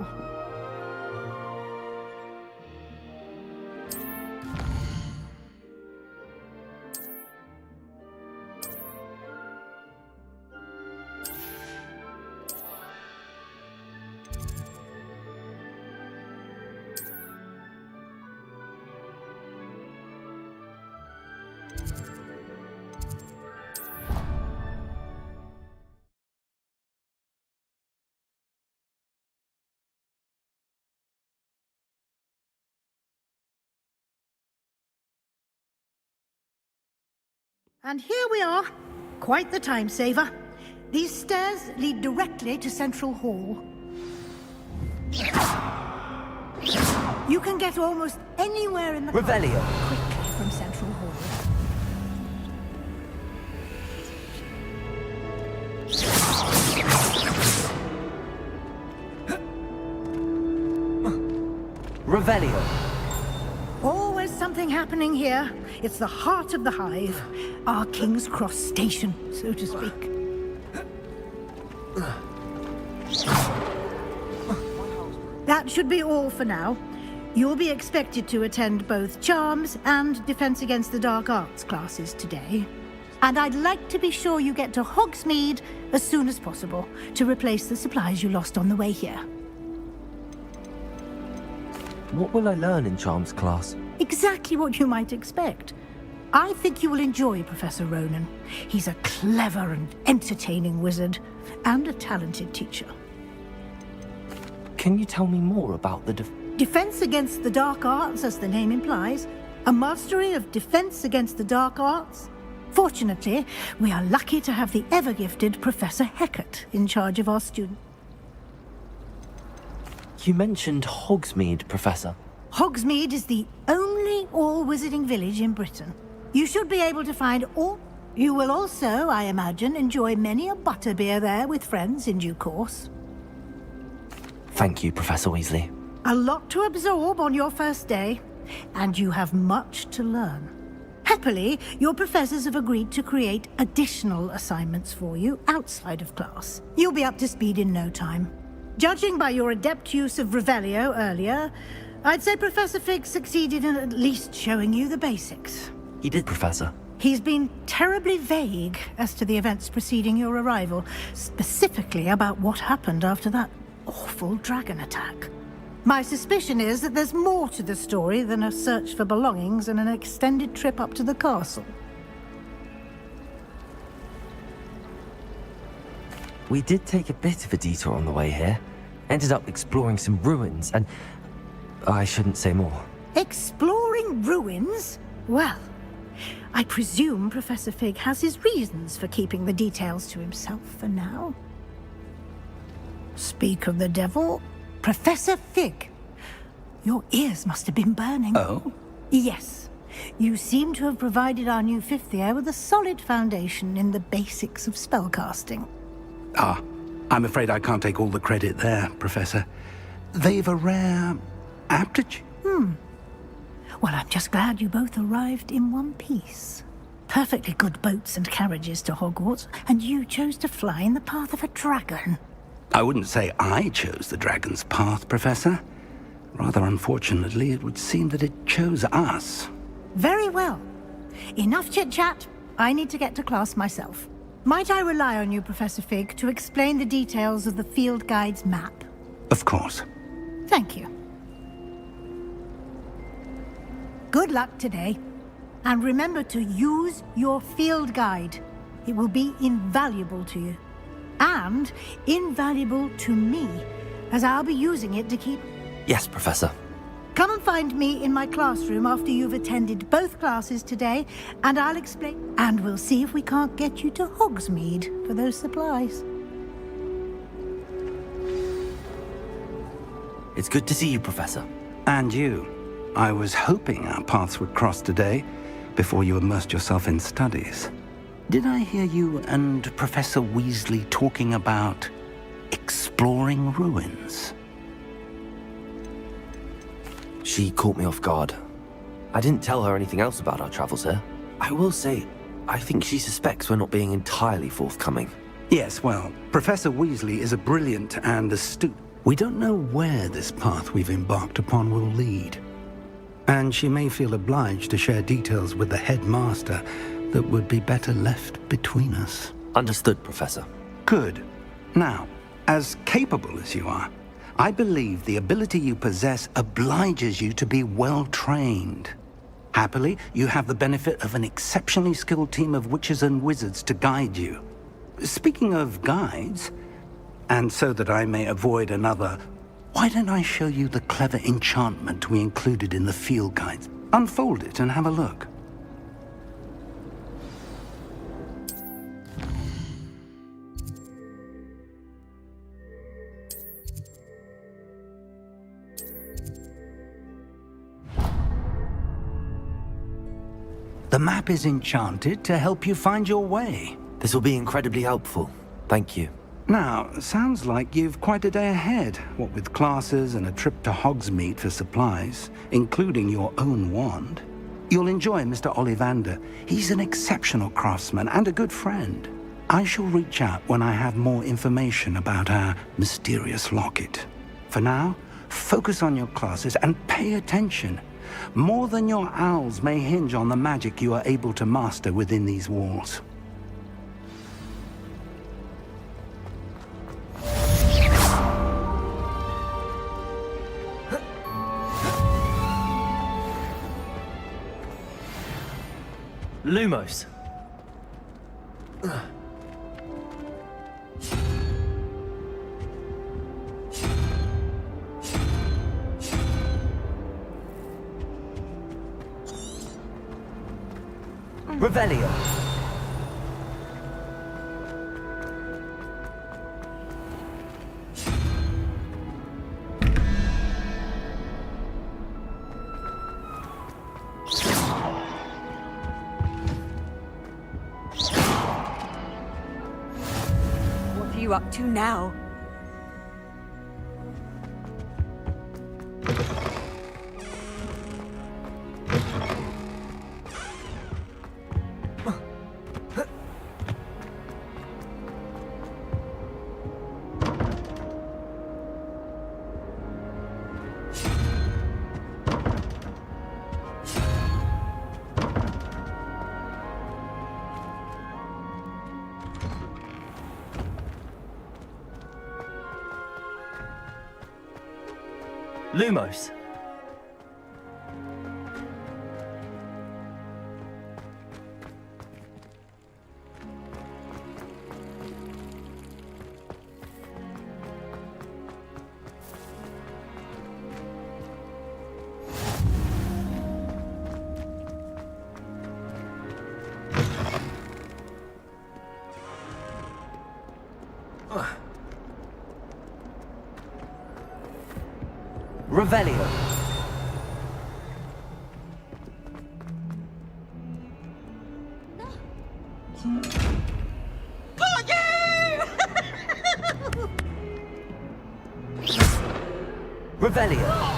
And here we are. Quite the time saver. These stairs lead directly to Central Hall. You can get almost anywhere in the Revelio. castle quickly from Central Hall. Revelio. Always something happening here. It's the heart of the hive. Our King's Cross station, so to speak. That should be all for now. You'll be expected to attend both Charms and Defense Against the Dark Arts classes today. And I'd like to be sure you get to Hogsmeade as soon as possible to replace the supplies you lost on the way here. What will I learn in Charms class? Exactly what you might expect. I think you will enjoy Professor Ronan. He's a clever and entertaining wizard, and a talented teacher. Can you tell me more about the Defense Against the Dark Arts, as the name implies, a mastery of defense against the dark arts. Fortunately, we are lucky to have the ever-gifted Professor Hecat in charge of our students. You mentioned Hogsmeade, Professor. Hogsmeade is the only all-wizarding village in Britain. You should be able to find all... You will also, I imagine, enjoy many a butterbeer there with friends in due course. Thank you, Professor Weasley. A lot to absorb on your first day, and you have much to learn. Happily, your professors have agreed to create additional assignments for you outside of class. You'll be up to speed in no time. Judging by your adept use of Revelio earlier, I'd say Professor Fig succeeded in at least showing you the basics. He did, Professor. He's been terribly vague as to the events preceding your arrival, specifically about what happened after that awful dragon attack. My suspicion is that there's more to the story than a search for belongings and an extended trip up to the castle. We did take a bit of a detour on the way here. Ended up exploring some ruins and... I shouldn't say more. Exploring ruins? Well, I presume Professor Fig has his reasons for keeping the details to himself for now. Speak of the devil, Professor Fig. Your ears must have been burning. Oh? Yes. You seem to have provided our new fifth year with a solid foundation in the basics of spellcasting. Ah, I'm afraid I can't take all the credit there, Professor. They've a rare aptitude. Well, I'm just glad you both arrived in one piece. Perfectly good boats and carriages to Hogwarts, and you chose to fly in the path of a dragon. I wouldn't say I chose the dragon's path, Professor. Rather unfortunately, it would seem that it chose us. Very well. Enough chit-chat. I need to get to class myself. Might I rely on you, Professor Fig, to explain the details of the field guide's map? Of course. Thank you. Good luck today. And remember to use your field guide. It will be invaluable to you. And invaluable to me, as I'll be using it to keep... Yes, Professor. Come and find me in my classroom after you've attended both classes today, and I'll explain. And we'll see if we can't get you to Hogsmeade for those supplies. It's good to see you, Professor. And you. I was hoping our paths would cross today, before you immersed yourself in studies. Did I hear you and Professor Weasley talking about exploring ruins? She caught me off guard. I didn't tell her anything else about our travels here. I will say, I think she suspects we're not being entirely forthcoming. Yes, well, Professor Weasley is a brilliant and astute. We don't know where this path we've embarked upon will lead. And she may feel obliged to share details with the headmaster that would be better left between us. Understood, Professor. Good. Now, as capable as you are, I believe the ability you possess obliges you to be well-trained. Happily, you have the benefit of an exceptionally skilled team of witches and wizards to guide you. Speaking of guides, and so that I may avoid another, why don't I show you the clever enchantment we included in the field guides? Unfold it and have a look. The map is enchanted to help you find your way. This will be incredibly helpful. Thank you. Now, sounds like you've quite a day ahead, what with classes and a trip to Hogsmeade for supplies, including your own wand. You'll enjoy Mr. Ollivander. He's an exceptional craftsman and a good friend. I shall reach out when I have more information about our mysterious locket. For now, focus on your classes and pay attention. More than your owls may hinge on the magic you are able to master within these walls. Lumos. Revelio. What are you up to now? Lumos. Revelio. Revelio.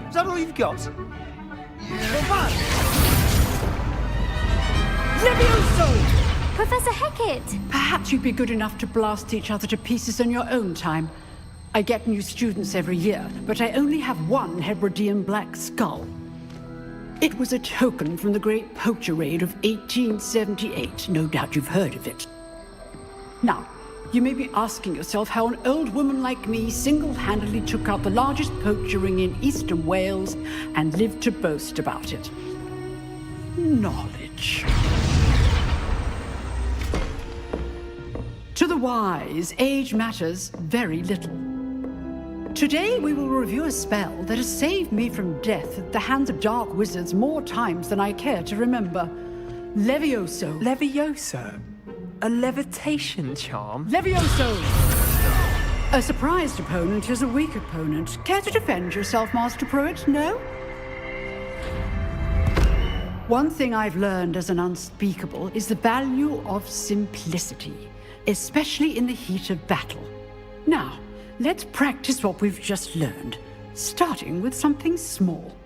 Is that all you've got? Levioso! Professor Hecat! Perhaps you'd be good enough to blast each other to pieces in your own time. I get new students every year, but I only have one Hebridean black skull. It was a token from the Great Poacher Raid of 1878. No doubt you've heard of it. Now, you may be asking yourself how an old woman like me single-handedly took out the largest poacher ring in eastern Wales and lived to boast about it. Knowledge. To the wise, age matters very little. Today we will review a spell that has saved me from death at the hands of dark wizards more times than I care to remember. Levioso. Levioso? A levitation charm? Levioso! A surprised opponent is a weak opponent. Care to defend yourself, Master Pruitt? No? One thing I've learned as an unspeakable is the value of simplicity, especially in the heat of battle. Now, let's practice what we've just learned, starting with something small.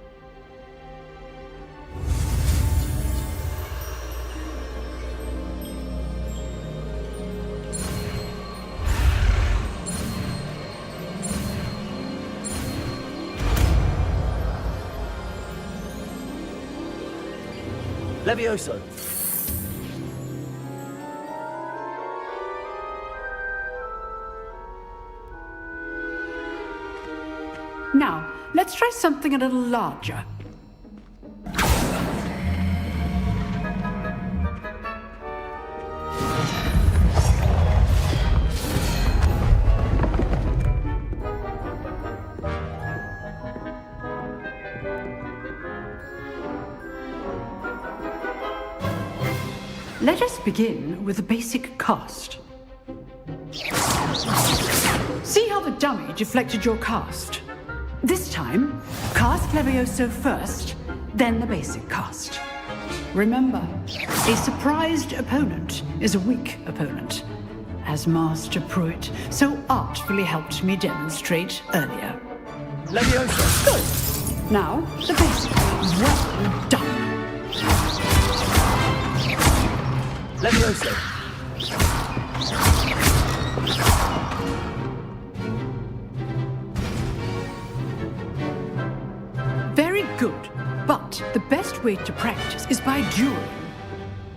Levioso. Now, let's try something a little larger. Let us begin with the basic cast. See how the dummy deflected your cast? This time, cast Levioso first, then the basic cast. Remember, a surprised opponent is a weak opponent, as Master Pruitt so artfully helped me demonstrate earlier. Levioso. Good. Now, the basic. Well done. Levioso. Very good. But the best way to practice is by dueling.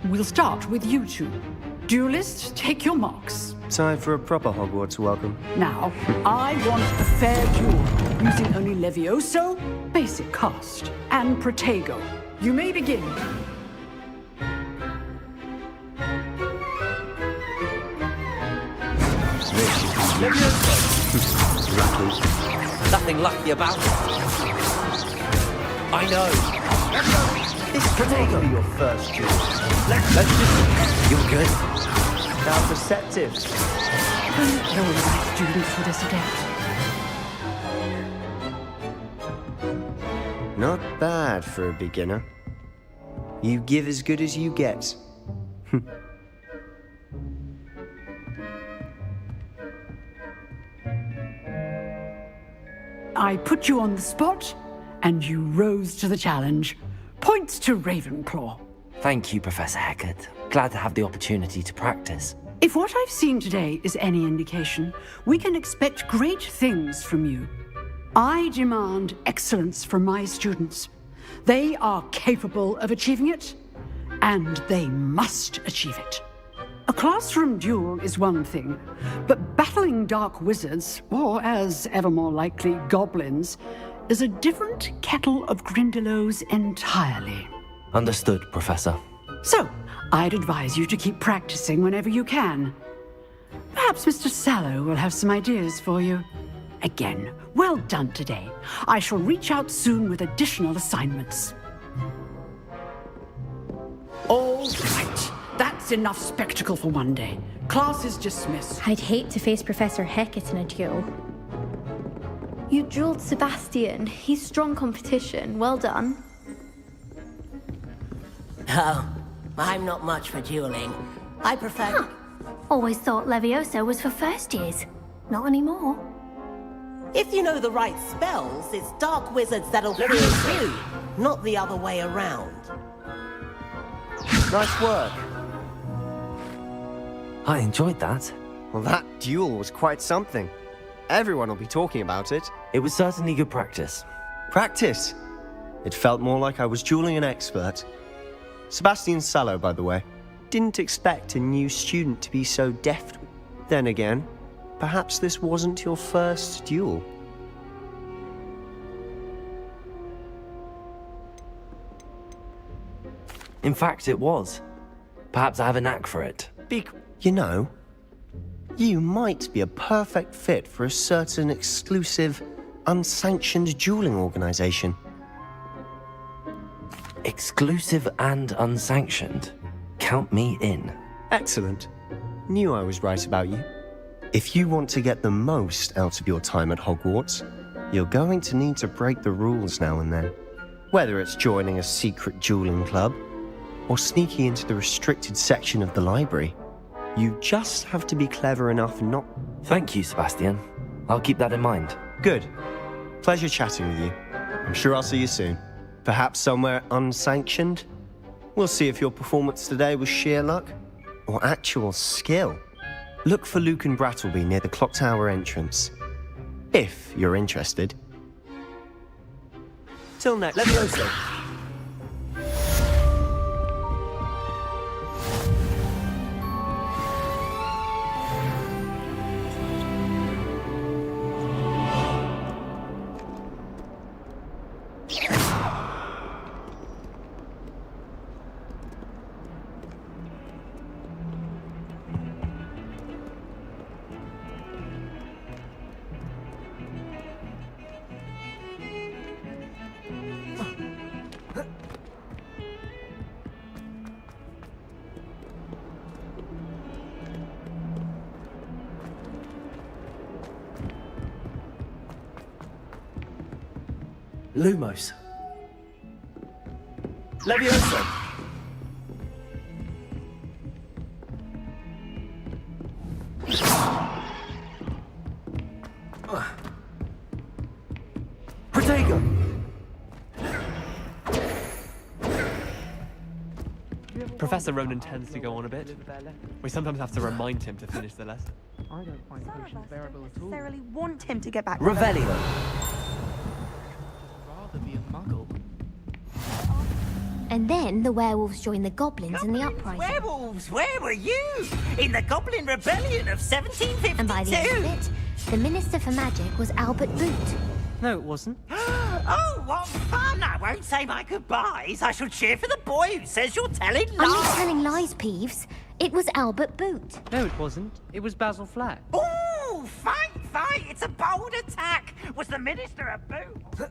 We'll start with you two. Duelists, take your marks. Time for a proper Hogwarts welcome. Now, I want a fair duel, using only Levioso, basic cast, and Protego. You may begin. Nothing lucky about it. I know. This can't be your first duel. Let's just... You're good. Now perceptive. You're the right student for this event. Not bad for a beginner. You give as good as you get. I put you on the spot, and you rose to the challenge. Points to Ravenclaw. Thank you, Professor Hecat. Glad to have the opportunity to practice. If what I've seen today is any indication, we can expect great things from you. I demand excellence from my students. They are capable of achieving it, and they must achieve it. A classroom duel is one thing, but battling dark wizards, or as ever more likely, goblins, is a different kettle of Grindylows entirely. Understood, Professor. So, I'd advise you to keep practicing whenever you can. Perhaps Mr. Sallow will have some ideas for you. Again, well done today. I shall reach out soon with additional assignments. All right. That's enough spectacle for one day. Class is dismissed. I'd hate to face Professor Hecat in a duel. You drilled Sebastian. He's strong competition. Well done. Oh, I'm not much for dueling. I prefer... Always thought Levioso was for first years. Not anymore. If you know the right spells, it's dark wizards that'll fear you, not the other way around. Nice work. I enjoyed that. Well, that duel was quite something. Everyone will be talking about it. It was certainly good practice. Practice? It felt more like I was dueling an expert. Sebastian Sallow, by the way. Didn't expect a new student to be so deft. Then again, perhaps this wasn't your first duel. In fact, it was. Perhaps I have a knack for it. You know, you might be a perfect fit for a certain exclusive, unsanctioned dueling organization. Exclusive and unsanctioned? Count me in. Excellent. Knew I was right about you. If you want to get the most out of your time at Hogwarts, you're going to need to break the rules now and then. Whether it's joining a secret dueling club, or sneaking into the restricted section of the library, you just have to be clever enough not... Thank you, Sebastian. I'll keep that in mind. Good. Pleasure chatting with you. I'm sure I'll see you soon. Perhaps somewhere unsanctioned? We'll see if your performance today was sheer luck, or actual skill. Look for Lucan Brattleby near the Clock Tower entrance. If you're interested. Till next... Levioso! Lumos. Levioso! Protego! Professor Ronan tends to go on a bit. We sometimes have to remind him to finish the lesson. I don't find potions bearable at all. Necessarily want him to get back. Revelio. Rather be a muggle. And then the werewolves joined the goblins in the uprising. Werewolves, where were you? In the Goblin Rebellion of 1752? And by the end of it, the Minister for Magic was Albert Boot. No, it wasn't. Oh, what fun! I won't say my goodbyes. I shall cheer for the boy who says you're telling lies. I'm not telling lies, Peeves. It was Albert Boot. No, it wasn't. It was Basil Flack. Oh, fight! It's a bold attack. Was the Minister a boot?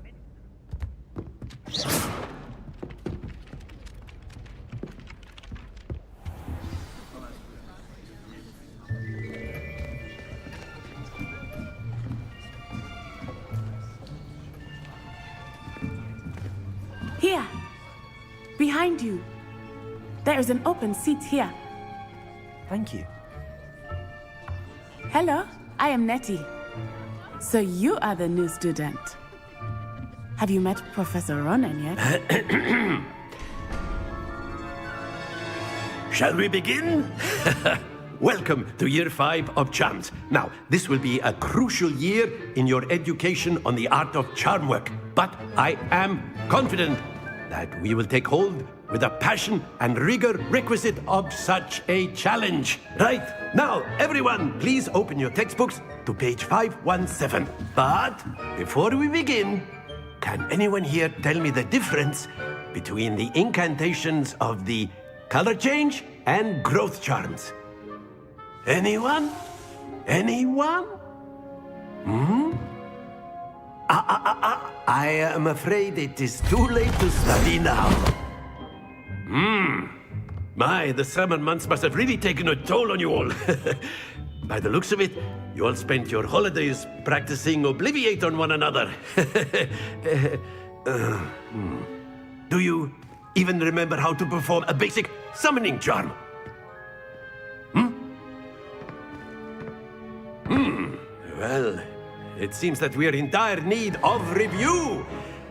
Here. Behind you. There is an open seat here. Thank you. Hello, I am Nettie. So you are the new student. Have you met Professor Ronan yet? Shall we begin? Welcome to Year 5 of Charms. Now, this will be a crucial year in your education on the art of charm work. But I am confident that we will take hold with the passion and rigor requisite of such a challenge. Right, now, everyone, please open your textbooks to page 517. But before we begin, can anyone here tell me the difference between the incantations of the color change and growth charms? Anyone? Anyone? I am afraid it is too late to study now. My, the summer months must have really taken a toll on you all. By the looks of it, you all spent your holidays practicing Obliviate on one another. Do you even remember how to perform a basic summoning charm? Well, it seems that we are in dire need of review.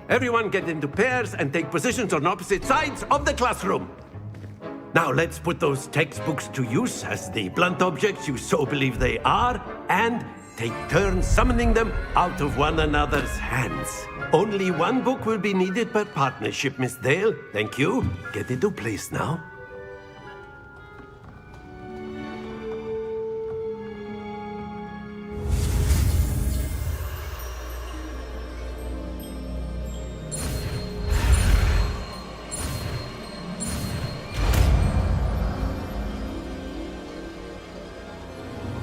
Everyone get into pairs and take positions on opposite sides of the classroom. Now let's put those textbooks to use as the blunt objects you so believe they are, and take turns summoning them out of one another's hands. Only one book will be needed per partnership, Miss Dale. Thank you. Get into place now.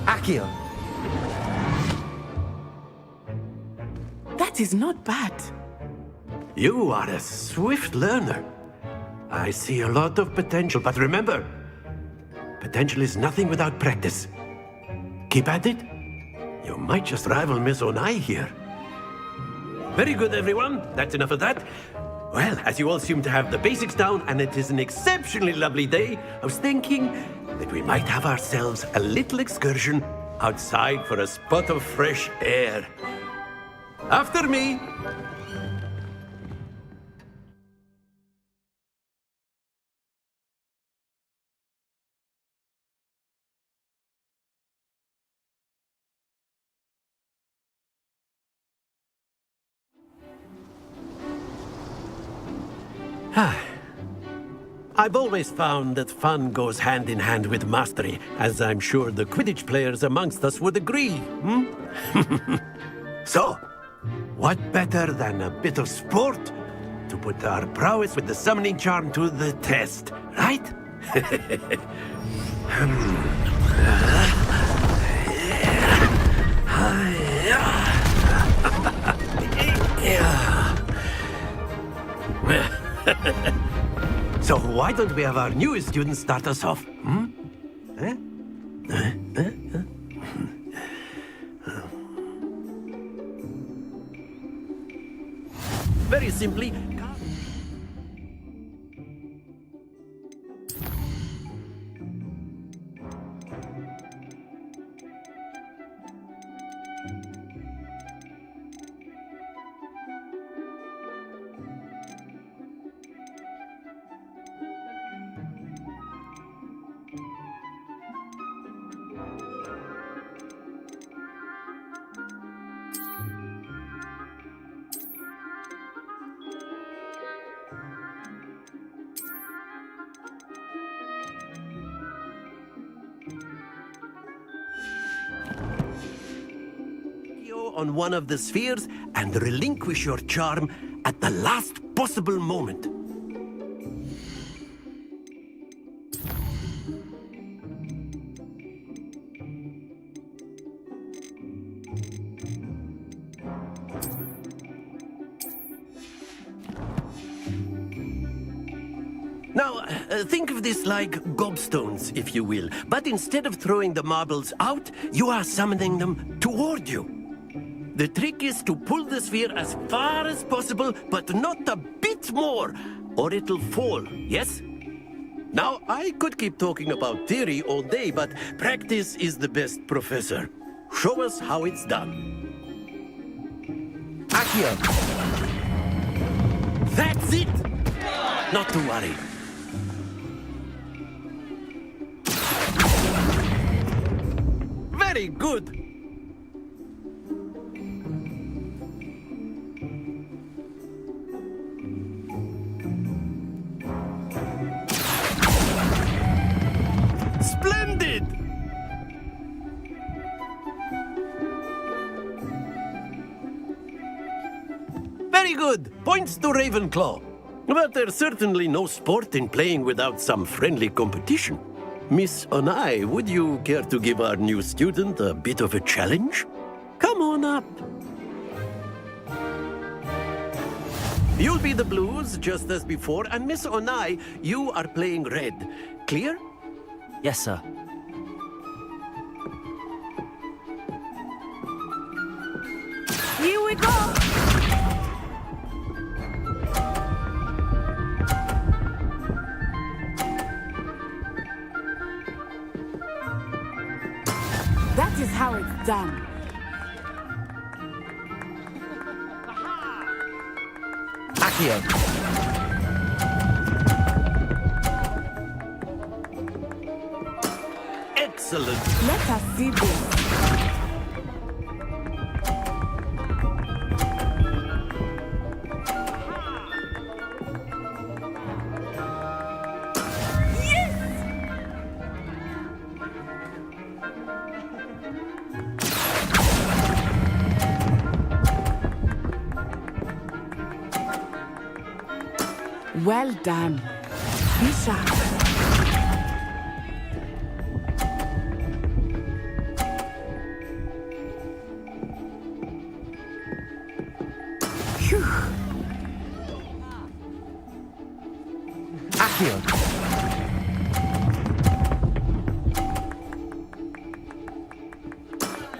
Accio. That is not bad. You are a swift learner. I see a lot of potential, but remember, potential is nothing without practice. Keep at it. You might just rival Miss Onai here. Very good, everyone. That's enough of that. Well, as you all seem to have the basics down, and it is an exceptionally lovely day, I was thinking that we might have ourselves a little excursion outside for a spot of fresh air. After me. I've always found that fun goes hand in hand with mastery, as I'm sure the Quidditch players amongst us would agree, So, what better than a bit of sport to put our prowess with the summoning charm to the test, right? So why don't we have our newest student start us off? Very simply, on one of the spheres and relinquish your charm at the last possible moment. Now, think of this like gobstones, if you will. But instead of throwing the marbles out, you are summoning them toward you. The trick is to pull the sphere as far as possible, but not a bit more, or it'll fall, yes? Now, I could keep talking about theory all day, but practice is the best professor. Show us how it's done. Accio! That's it! Not to worry. Very good. Splendid! Very good. Points to Ravenclaw. But there's certainly no sport in playing without some friendly competition. Miss Onai, would you care to give our new student a bit of a challenge? Come on up. You'll be the blues, just as before, and Miss Onai, you are playing red. Clear? Yes, sir. Here we go! That is how it's done. Accio. Excellent. Let us see this. Well done. Be sharp. Phew. Accio.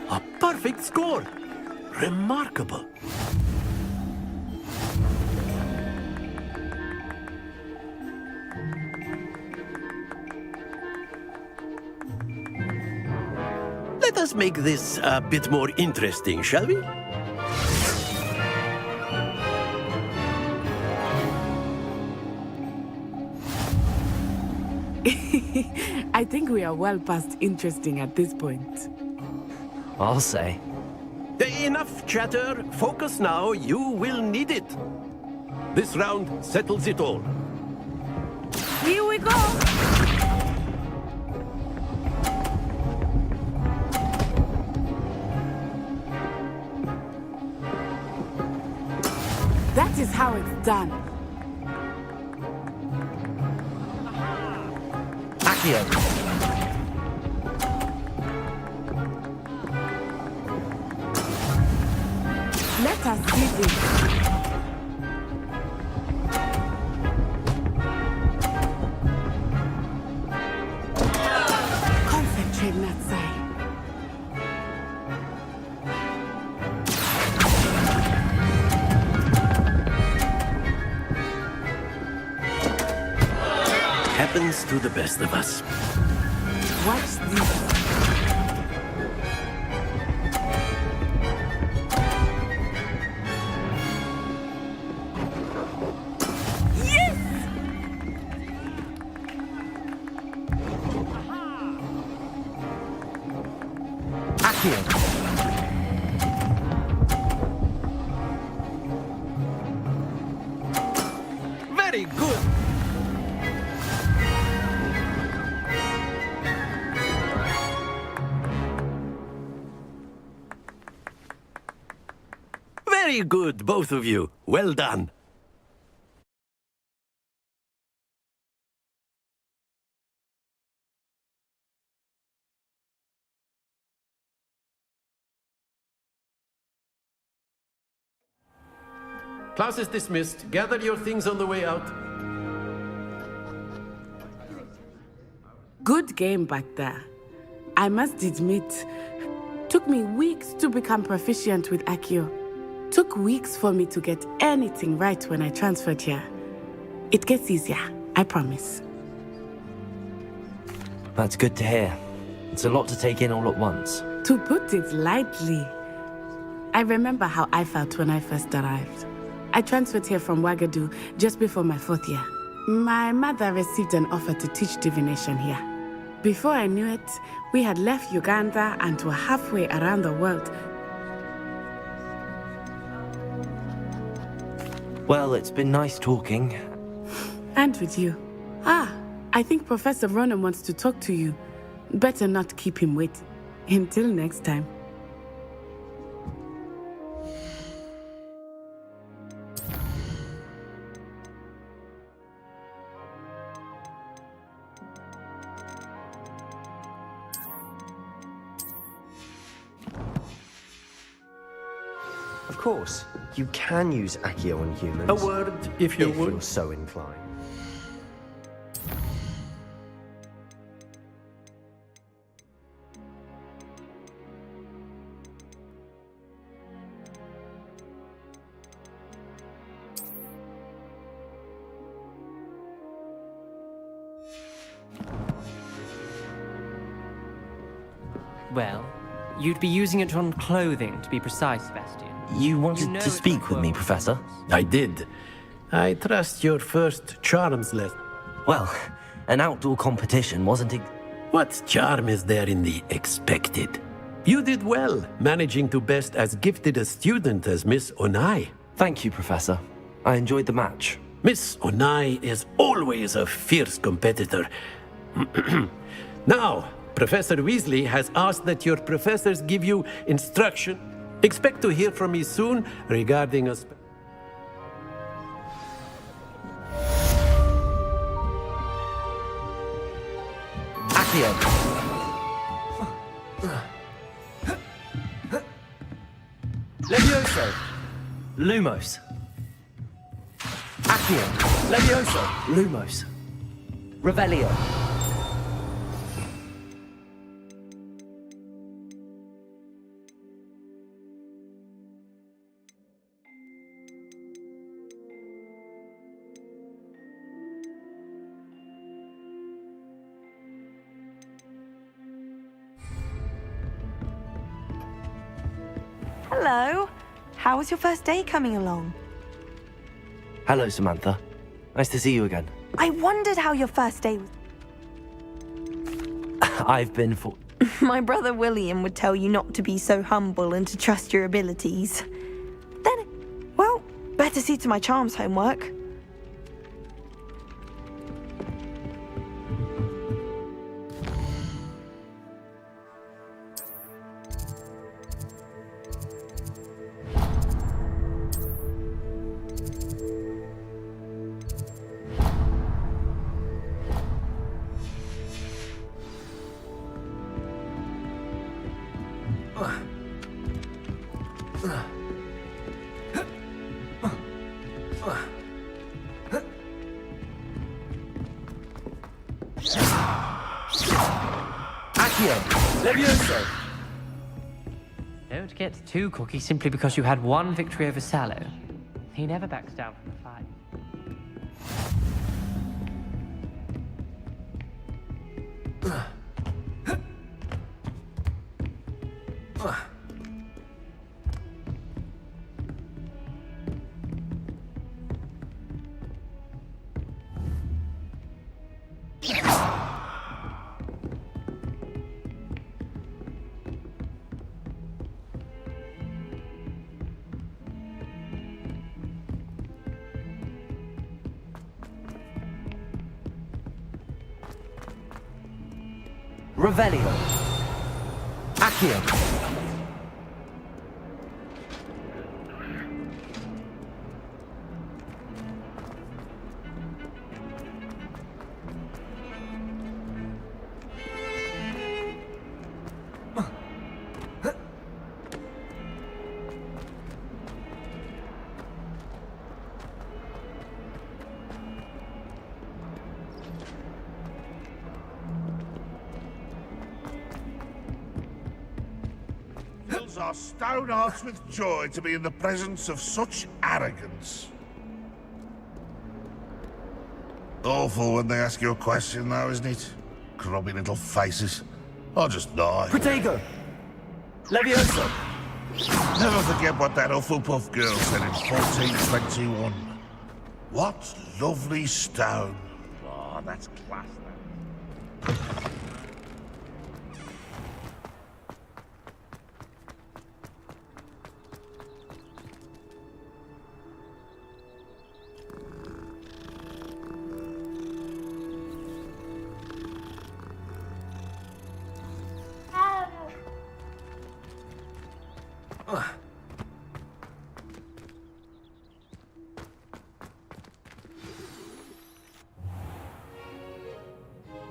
A perfect score. Remarkable. Let us make this a bit more interesting, shall we? I think we are well past interesting at this point. I'll say. Enough chatter. Focus now. You will need it. This round settles it all. Here we go! That is how it's done. Accio. Let us see this. Concentrate, Natsai. Happens to the best of us. Watch this. Very good. Very good, both of you. Well done. Class is dismissed. Gather your things on the way out. Good game back there. I must admit, took me weeks to become proficient with Accio. Took weeks for me to get anything right when I transferred here. It gets easier, I promise. That's good to hear. It's a lot to take in all at once. To put it lightly, I remember how I felt when I first arrived. I transferred here from Wagadu just before my 4th year. My mother received an offer to teach divination here. Before I knew it, we had left Uganda and were halfway around the world. Well, it's been nice talking. And with you. I think Professor Ronan wants to talk to you. Better not keep him waiting. Until next time. Of course, you can use Accio on humans. A word, if you would. You're so inclined. Well, you'd be using it on clothing, to be precise, Sebastian. You wanted to speak with me, Professor? I did. I trust your first charms lesson. Well, an outdoor competition wasn't... What charm is there in the expected? You did well, managing to best as gifted a student as Miss Onai. Thank you, Professor. I enjoyed the match. Miss Onai is always a fierce competitor. Now, Professor Weasley has asked that your professors give you instruction. Expect to hear from me soon regarding a... Accio! Levioso! Lumos! Accio! Levioso! Lumos! Revelio! Hello. How was your first day coming along? Hello, Samantha. Nice to see you again. I wondered how your first day was. I've been for... My brother William would tell you not to be so humble and to trust your abilities. Then, well, better see to my charms homework. Levioso! Don't get too cocky simply because you had one victory over Sallow. He never backs down from the fight. Revelio. Accio. pupils are stone hearts with joy to be in the presence of such arrogance. Awful when they ask you a question, though, isn't it? Grubby little faces. I'll just die. Protego! Levioso! Never forget what that Hufflepuff girl said in 1421. What lovely stone. Oh, that's class, that.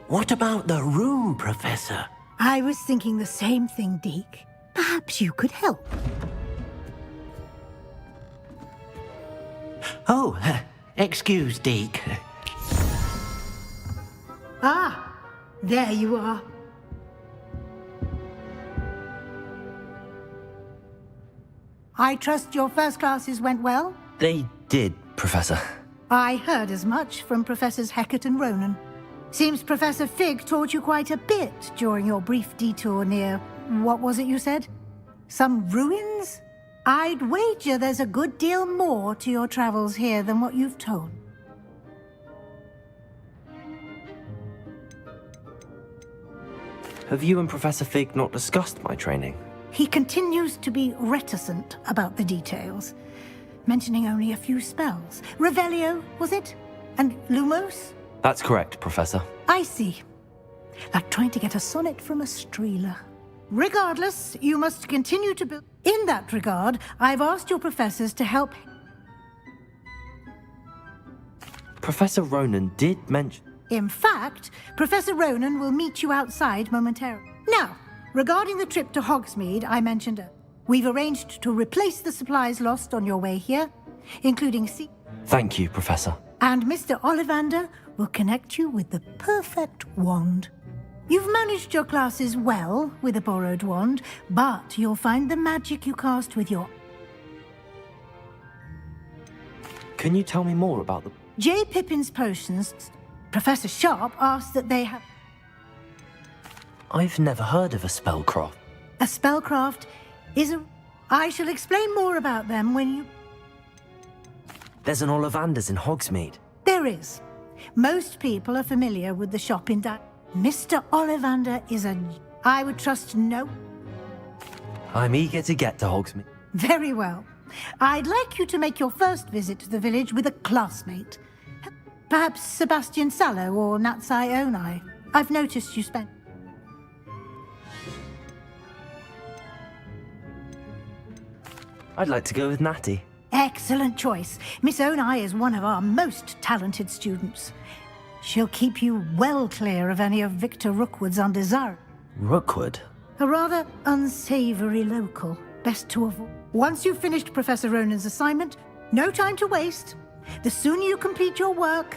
What about the room, Professor? I was thinking the same thing, Deke. Perhaps you could help. Oh, excuse, Deke. Ah, there you are. I trust your first classes went well? They did, Professor. I heard as much from Professors Hecat and Ronan. Seems Professor Fig taught you quite a bit during your brief detour near... what was it you said? Some ruins? I'd wager there's a good deal more to your travels here than what you've told. Have you and Professor Fig not discussed my training? He continues to be reticent about the details, mentioning only a few spells. Revelio, was it? And Lumos? That's correct, Professor. I see. Like trying to get a sonnet from a streeler. Regardless, you must continue to build... In that regard, I've asked your professors to help... Professor Ronan did mention... In fact, Professor Ronan will meet you outside momentarily. Now, regarding the trip to Hogsmeade I mentioned, we've arranged to replace the supplies lost on your way here, including Thank you, Professor. And Mr. Ollivander will connect you with the perfect wand. You've managed your classes well with a borrowed wand, but you'll find the magic you cast with your... Can you tell me more about the... J. Pippin's potions. Professor Sharp asked that they have... I've never heard of a spellcraft. A spellcraft is a... I shall explain more about them when you... There's an Ollivander's in Hogsmeade. There is. Most people are familiar with the shop in that. Mr. Ollivander is a... I would trust no... I'm eager to get to Hogsmeade. Very well. I'd like you to make your first visit to the village with a classmate. Perhaps Sebastian Sallow or Natsai Onai. I've noticed you spent... I'd like to go with Natty. Excellent choice. Miss Onai is one of our most talented students. She'll keep you well clear of any of Victor Rookwood's undesirables. Rookwood? A rather unsavory local. Best to avoid. Once you've finished Professor Ronan's assignment, no time to waste. The sooner you complete your work...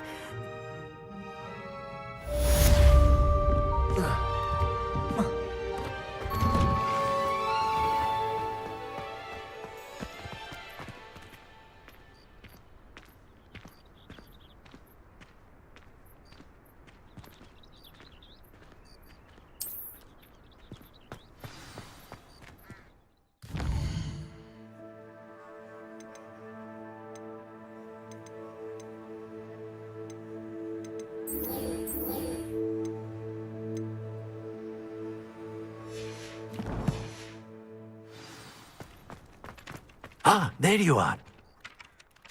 Ah, there you are.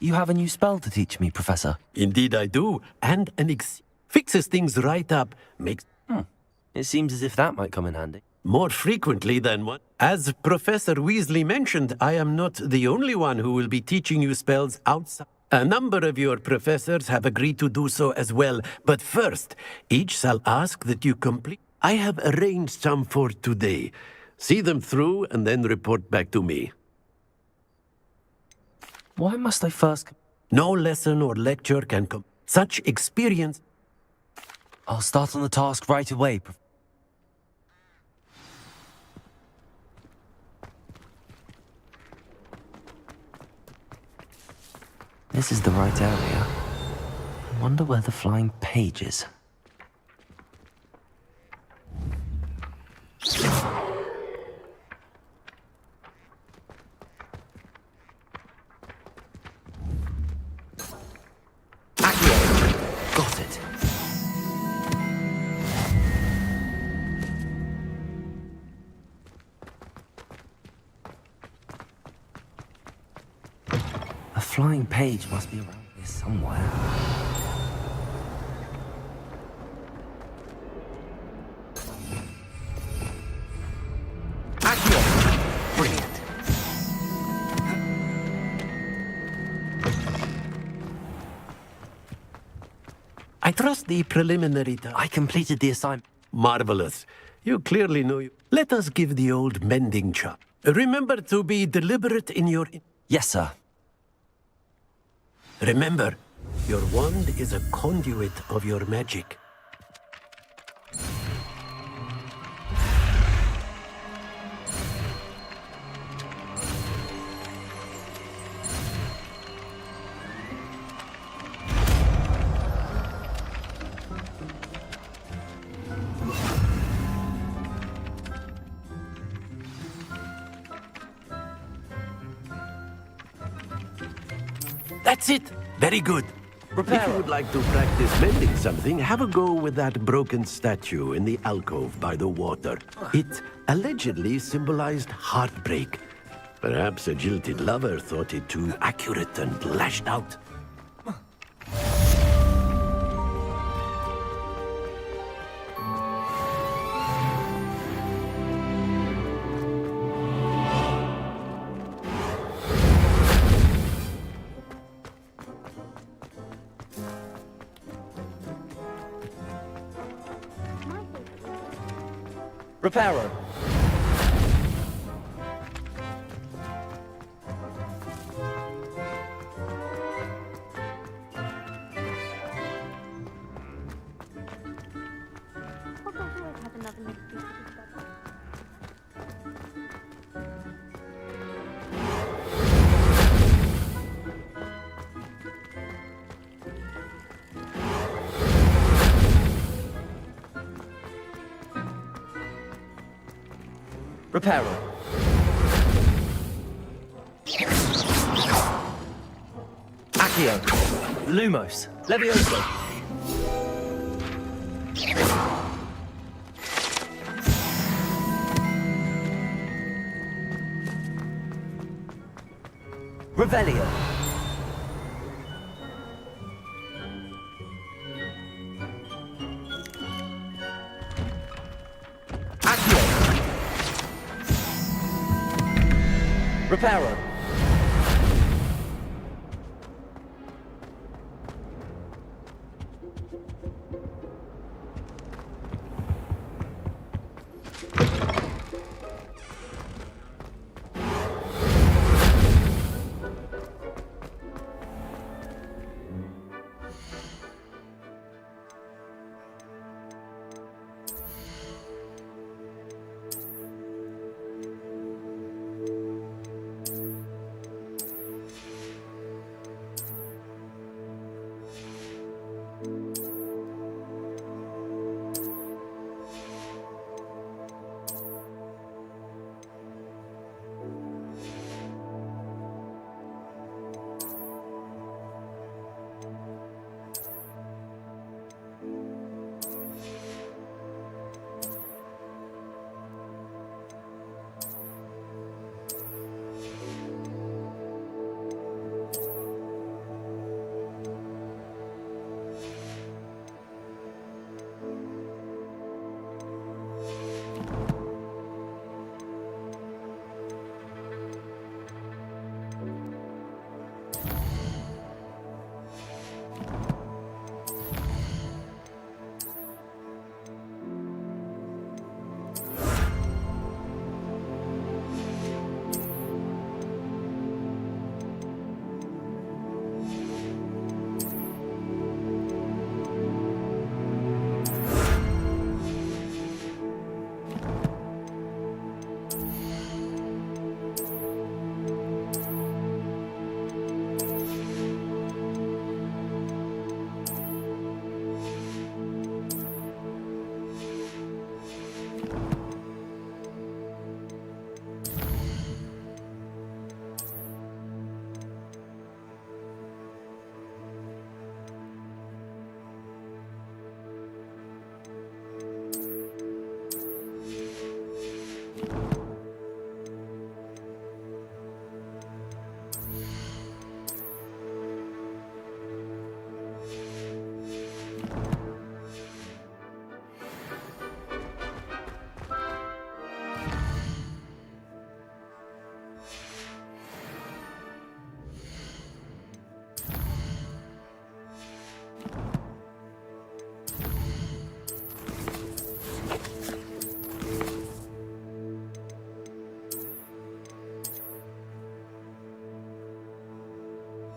You have a new spell to teach me, Professor. Indeed I do, and fixes things right up, makes... It seems as if that might come in handy. More frequently than one. As Professor Weasley mentioned, I am not the only one who will be teaching you spells outside. A number of your professors have agreed to do so as well, but first, each shall ask that you complete... I have arranged some for today. See them through and then report back to me. Why must I first... No lesson or lecture can come. Such experience... I'll start on the task right away, This is the right area. I wonder where the flying page is. Got it. A flying page must be around here somewhere. Brilliant. I trust the preliminary I completed the assignment. Marvelous. You clearly know. Let us give the old mending chop. Remember to be deliberate in your... Yes, sir. Remember, your wand is a conduit of your magic. That's it. Very good. If you would like to practice mending something, have a go with that broken statue in the alcove by the water. It allegedly symbolized heartbreak. Perhaps a jilted lover thought it too accurate and lashed out. Reparo. Reparo. Accio. Lumos. Levioso. Revelio. Reparo.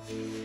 Bye.